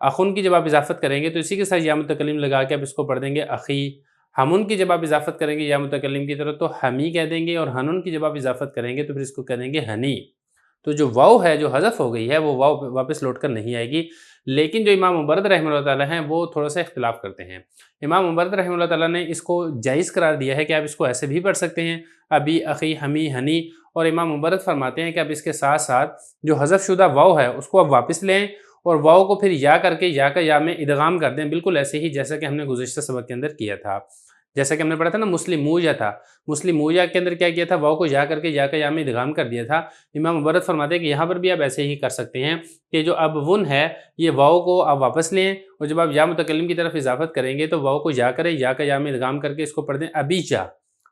اخن کی جب آپ اضافت کریں گے تو اسی کے ساتھ یا متکلم لگا کے آپ اس کو پڑھ دیں گے اخی۔ ہمن کی جب آپ اضافت کریں گے یا متکلم کی طرف تو ہمی کہہ دیں گے، اور ہنن کی جب آپ اضافت کریں گے تو پھر اس کو کہہ دیں گے ہنی۔ تو جو واو ہے جو حذف ہو گئی ہے وہ واو واپس لوٹ کر نہیں آئے گی۔ لیکن جو امام مبرد رحمہ اللہ تعالیٰ ہیں وہ تھوڑا سا اختلاف کرتے ہیں۔ امام مبرد رحمہ اللہ تعالیٰ نے اس کو جائز قرار دیا ہے کہ آپ اس کو ایسے بھی پڑھ سکتے ہیں، ابی، اخی، ہمی، ہنی، اور امام مبرد فرماتے ہیں کہ آپ اس کے ساتھ ساتھ جو حذف شدہ واو ہے اس کو آپ واپس لیں اور واو کو پھر یا کر کے یا کا یا میں ادغام کر دیں، بالکل ایسے ہی جیسا کہ ہم نے گزشتہ سبق کے اندر کیا تھا۔ جیسا کہ ہم نے پڑھا تھا نا مسلم موجہ تھا، مسلم موجہ کے اندر کیا کیا تھا، واو کو یا کر کے یا کا یا میں ادغام کر دیا تھا۔ امام مبرد فرماتے ہیں کہ یہاں پر بھی آپ ایسے ہی کر سکتے ہیں کہ جو اب ون ہے یہ واو کو آپ واپس لیں، اور جب آپ یا متکلم کی طرف اضافت کریں گے تو واو کو یا کریں، یا کا یا میں ادغام کر کے اس کو پڑھ دیں ابی جا،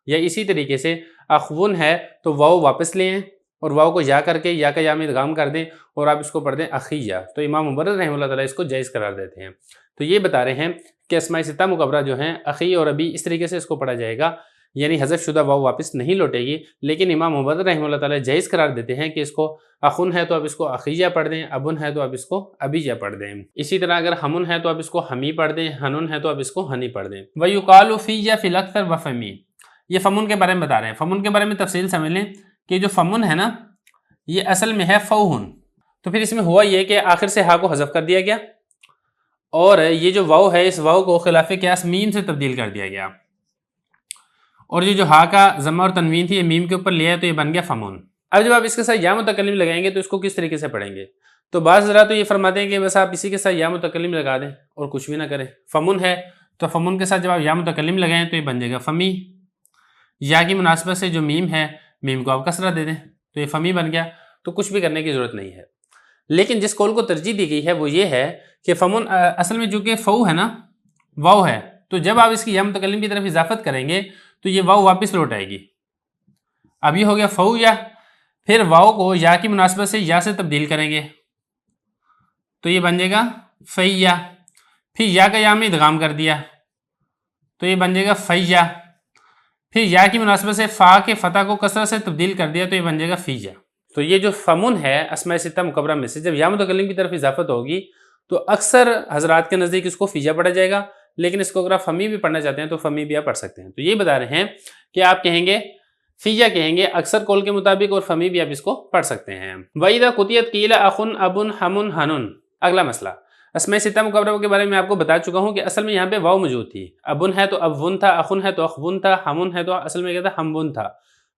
یا اسی طریقے سے اخون ہے تو واو واپس لیں اور واو کو یا کر کے یا کا یا میں ادغام کر دیں اور آپ اس کو پڑھ دیں اخیہ۔ تو امام مبرد رحمہ اللہ تعالیٰ اس کو جائز قرار دیتے ہیں۔ تو یہ بتا رہے ہیں کہ اسماء ستہ مکبرہ جو ہیں اخی اور ابی اس طریقے سے اس کو پڑھا جائے گا، یعنی حذف شدہ واو واپس نہیں لوٹے گی، لیکن امام مبرد رحمہ اللہ تعالیٰ جائز قرار دیتے ہیں کہ اس کو اخن ہے تو آپ اس کو اخیہ پڑھ دیں، ابن ہے تو آپ اس کو ابیہ پڑھ دیں۔ اسی طرح اگر ہمن ہے تو آپ اس کو ہمی پڑھ دیں، ہنن ہے تو آپ اس کو ہنی پڑھ دیں۔ وَيُقَالُ فِيَّ فِي الْأَكْثَرِ وَفَمِي، یہ فمن کے بارے میں بتا رہے ہیں۔ فمن کے بارے میں تفصیل سمجھ لیں کہ جو فمن ہے نا یہ اصل میں ہے فوہن، تو پھر اس میں ہوا یہ کہ آخر سے ہا کو حذف کر دیا گیا، اور یہ جو واو ہے اس واو کو خلاف قیاس میم سے تبدیل کر دیا گیا، اور یہ جو ہا کا ضمہ اور تنوین تھی یہ میم کے اوپر لیا ہے تو یہ بن گیا فمون۔ اب جب آپ اس کے ساتھ یا متکلم لگائیں گے تو اس کو کس طریقے سے پڑھیں گے؟ تو بعض حضرات تو یہ فرماتے ہیں کہ بس آپ اسی کے ساتھ یا متکلم لگا دیں اور کچھ بھی نہ کریں۔ فمن ہے تو فمن کے ساتھ جب آپ یا متکلم لگائیں تو یہ بن جائے گا فمی، یا کی مناسبت سے جو میم ہے میم کو آپ کسرہ دے دیں تو یہ فمی بن گیا، تو کچھ بھی کرنے کی ضرورت نہیں ہے۔ لیکن جس قول کو ترجیح دی گئی ہے وہ یہ ہے کہ فمن اصل میں جو کہ فو ہے نا واو ہے، تو جب آپ اس کی یا متکلم کی طرف اضافت کریں گے تو یہ واو واپس لوٹ آئے گی۔ اب یہ ہو گیا فو یا، پھر واو کو یا کی مناسبت سے یا سے تبدیل کریں گے تو یہ بن جائے گا فیہ، پھر یا کا یا میں ادغام کر دیا تو یہ بن جائے گا فیہ، پھر یا کی مناسبت سے فا کے فتح کو کسرہ سے تبدیل کر دیا تو یہ بن جائے گا فیہ۔ تو یہ جو فمن ہے اسماء ستہ مکبرہ میں سے جب یا متکلم کی طرف اضافت ہوگی تو اکثر حضرات کے نزدیک اس کو فیہ پڑھا جائے گا، لیکن اس کو اگر آپ فمی بھی پڑھنا چاہتے ہیں تو فمی بھی آپ پڑھ سکتے ہیں۔ تو یہ بتا رہے ہیں کہ آپ کہیں گے فیہ کہیں گے اکثر قول کے مطابق، اور فمی بھی آپ اس کو پڑھ سکتے ہیں۔ وَإِذَا قُطِعَتْ قِيلَ أَخٌ أَبٌ حَمٌ حَنٌ۔ اگلا مسئلہ اسماء ستہ مکبرہ کے بارے میں آپ کو بتا چکا ہوں کہ اصل میں یہاں پہ واو موجود تھی، ابن ہے تو ابون تھا، اخن ہے تو اخون تھا، ہمن ہے تو اصل میں کیا تھا ہمون تھا۔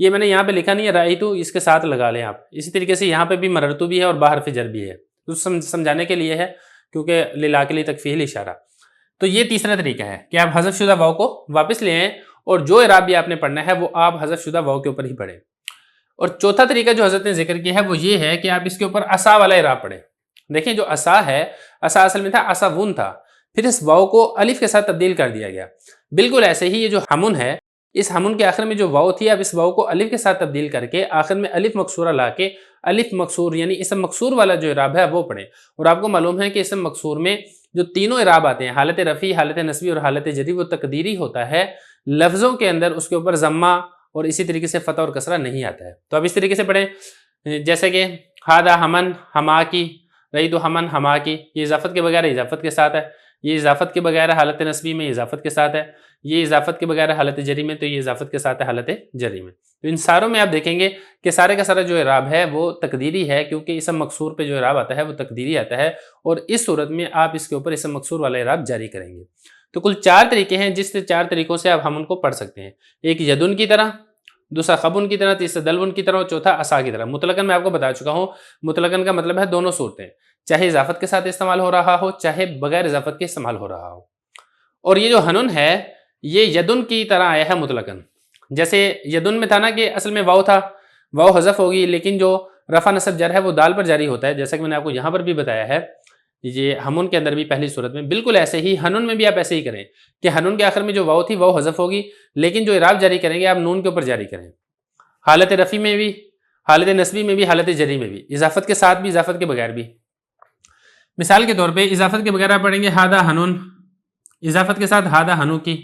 یہ میں نے یہاں پہ لکھا نہیں ہے رأیتو، اس کے ساتھ لگا لیں آپ. اسی طریقے سے یہاں پہ بھی مررتو بھی ہے اور بحرف جر بھی ہے، تو سمجھانے کے لیے ہے کیونکہ للعاقل تکفیہ اشارہ. تو یہ تیسرا طریقہ ہے کہ آپ حذف شدہ واو کو واپس لے آئیں اور جو اعراب بھی آپ نے پڑھنا ہے وہ آپ حذف شدہ واو کے اوپر ہی پڑھیں. اور چوتھا طریقہ جو حضرت نے ذکر کیا ہے وہ یہ ہے کہ آپ اس کے اوپر عصا والا اعراب پڑھیں. دیکھیں جو عصا ہے، عصا اصل میں تھا عصاون تھا، پھر اس واو کو الف کے ساتھ تبدیل کر دیا گیا. بالکل ایسے ہی یہ جو ہمن ہے، اس ہمن کے آخر میں جو واو تھی، اب اس واو کو الف کے ساتھ تبدیل کر کے آخر میں الف مکسورہ لا کے الف مکسور یعنی اسم مکسور والا جو اعراب ہے وہ پڑھیں. اور آپ کو معلوم ہے کہ اسم مکسور میں جو تینوں اعراب آتے ہیں، حالت رفعی، حالت نصبی اور حالت جری، وہ تقدیری ہوتا ہے. لفظوں کے اندر اس کے اوپر ضمہ اور اسی طریقے سے فتح اور کسرہ نہیں آتا ہے. تو اب اس طریقے سے پڑھیں جیسے کہ ہادہ ہمن ہما کی، رہی تو ہمن ہما کی، یہ اضافت کے بغیر اضافت کے ساتھ ہے، یہ اضافت کے بغیر حالت نصبی میں اضافت کے ساتھ ہے، یہ اضافت کے بغیر حالت جری میں تو یہ اضافت کے ساتھ ہے حالت جری میں. تو ان ساروں میں آپ دیکھیں گے کہ سارے کا سارا جو اعراب ہے وہ تقدیری ہے، کیونکہ اسم مکسور پہ جو اعراب آتا ہے وہ تقدیری آتا ہے، اور اس صورت میں آپ اس کے اوپر اسم مکسور والا اعراب جاری کریں گے. تو کل 4 طریقے ہیں جس سے 4 طریقوں سے آپ ہم ان کو پڑھ سکتے ہیں. ایک یدن کی طرح، دوسرا خبن کی طرح، تیسرا دلون کی طرح اور چوتھا عصا کی طرح. مطلقاً میں آپ کو بتا چکا ہوں، مطلقاً کا مطلب ہے دونوں صورتیں، چاہے اضافت کے ساتھ استعمال ہو رہا ہو چاہے بغیر اضافت کے استعمال ہو رہا ہو. اور یہ جو ہنن ہے یہ یدن کی طرح آیا ہے مطلقاً. جیسے یدن میں تھا نا کہ اصل میں واو تھا، واو حذف ہوگی، لیکن جو رفع نصب جر ہے وہ دال پر جاری ہوتا ہے، جیسا کہ میں نے آپ کو یہاں پر بھی بتایا ہے. یہ ہمن کے اندر بھی پہلی صورت میں بالکل ایسے ہی، ہنن میں بھی آپ ایسے ہی کریں کہ ہنن کے آخر میں جو واو تھی واو حذف ہوگی، لیکن جو اعراب جاری کریں گے آپ نون کے اوپر جاری کریں. حالت رفی میں بھی، حالت نصبی میں بھی، حالت جری میں بھی، اضافت کے ساتھ بھی اضافت کے بغیر بھی. مثال کے طور پہ اضافت کے بغیر آپ پڑھیں گے ہادہ ہنن، اضافت کے ساتھ ہادہ ہنو کی.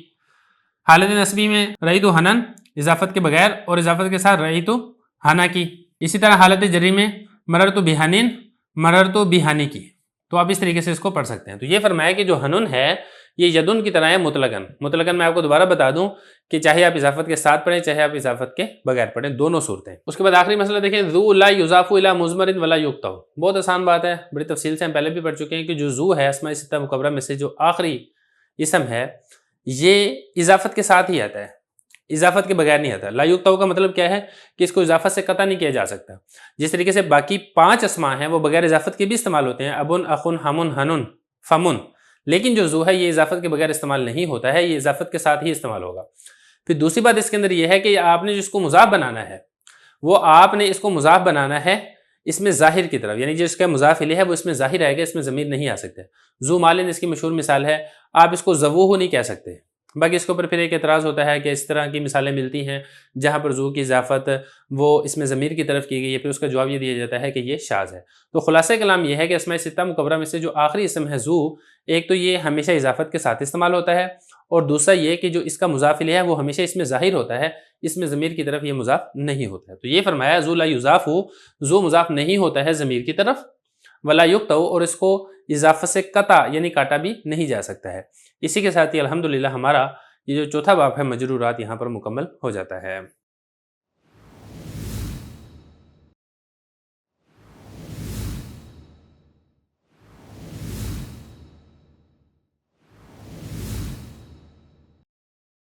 حالت نصبی میں رأیتو ہنن، اضافت کے بغیر اور اضافت کے ساتھ رأیتو ہنا کی. اسی طرح حالت جری میں مررتو بہنین، مررتو بہانی کی. تو آپ اس طریقے سے اس کو پڑھ سکتے ہیں. تو یہ فرمایا کہ جو ہنن ہے یہ یدن کی طرح ہے مطلقاً. مطلقاً میں آپ کو دوبارہ بتا دوں کہ چاہے آپ اضافت کے ساتھ پڑھیں چاہے آپ اضافت کے بغیر پڑھیں، دونوں صورتیں. اس کے بعد آخری مسئلہ دیکھیں، ذو لا یضاف الی مضمر ولا یقطع. بہت آسان بات ہے، بڑی تفصیل سے ہم پہلے بھی پڑھ چکے ہیں کہ جو ذو ہے اسماء ستہ مکبرہ میں سے جو آخری اسم ہے یہ اضافت کے ساتھ ہی آتا ہے، اضافت کے بغیر نہیں آتا. لا یقطع کا مطلب کیا ہے کہ اس کو اضافت سے قطع نہیں کیا جا سکتا. جس طریقے سے باقی 5 اسماء ہیں وہ بغیر اضافت کے بھی استعمال ہوتے ہیں، ابن، اخن، ہمن، ہنن، فمن. لیکن جو ذو ہے یہ اضافت کے بغیر استعمال نہیں ہوتا ہے، یہ اضافت کے ساتھ ہی استعمال ہوگا. پھر دوسری بات اس کے اندر یہ ہے کہ آپ نے جس کو مضاف بنانا ہے وہ آپ نے اس کو مضاف بنانا ہے اس میں ظاہر کی طرف، یعنی جو اس کا مضاف الیہ ہے وہ اس میں ظاہر آئے گا، اس میں ضمیر نہیں آ سکتے. ذو مالن اس کی مشہور مثال ہے، آپ اس کو ذووہ نہیں کہہ سکتے. باقی اس کے اوپر پھر ایک اعتراض ہوتا ہے کہ اس طرح کی مثالیں ملتی ہیں جہاں پر ذو کی اضافت وہ اس میں ضمیر کی طرف کی گئی ہے، پھر اس کا جواب یہ دیا جاتا ہے کہ یہ شاذ ہے. تو خلاصہ کلام یہ ہے کہ اسماء ستہ مکبرہ میں سے جو آخری اسم ہے ذو، ایک تو یہ ہمیشہ اضافت کے ساتھ استعمال ہوتا ہے، اور دوسرا یہ کہ جو اس کا مضاف الیہ ہے وہ ہمیشہ اس میں ظاہر ہوتا ہے، اس میں ضمیر کی طرف یہ مضاف نہیں ہوتا ہے. تو یہ فرمایا ذو لا یضاف، ذو مضاف نہیں ہوتا ہے ضمیر کی طرف، ولا یقطع، اور اس کو اضافت سے قطع یعنی کاٹا بھی نہیں جا سکتا ہے. اسی کے ساتھ ہی الحمدللہ ہمارا یہ جو چوتھا باب ہے مجرورات یہاں پر مکمل ہو جاتا ہے.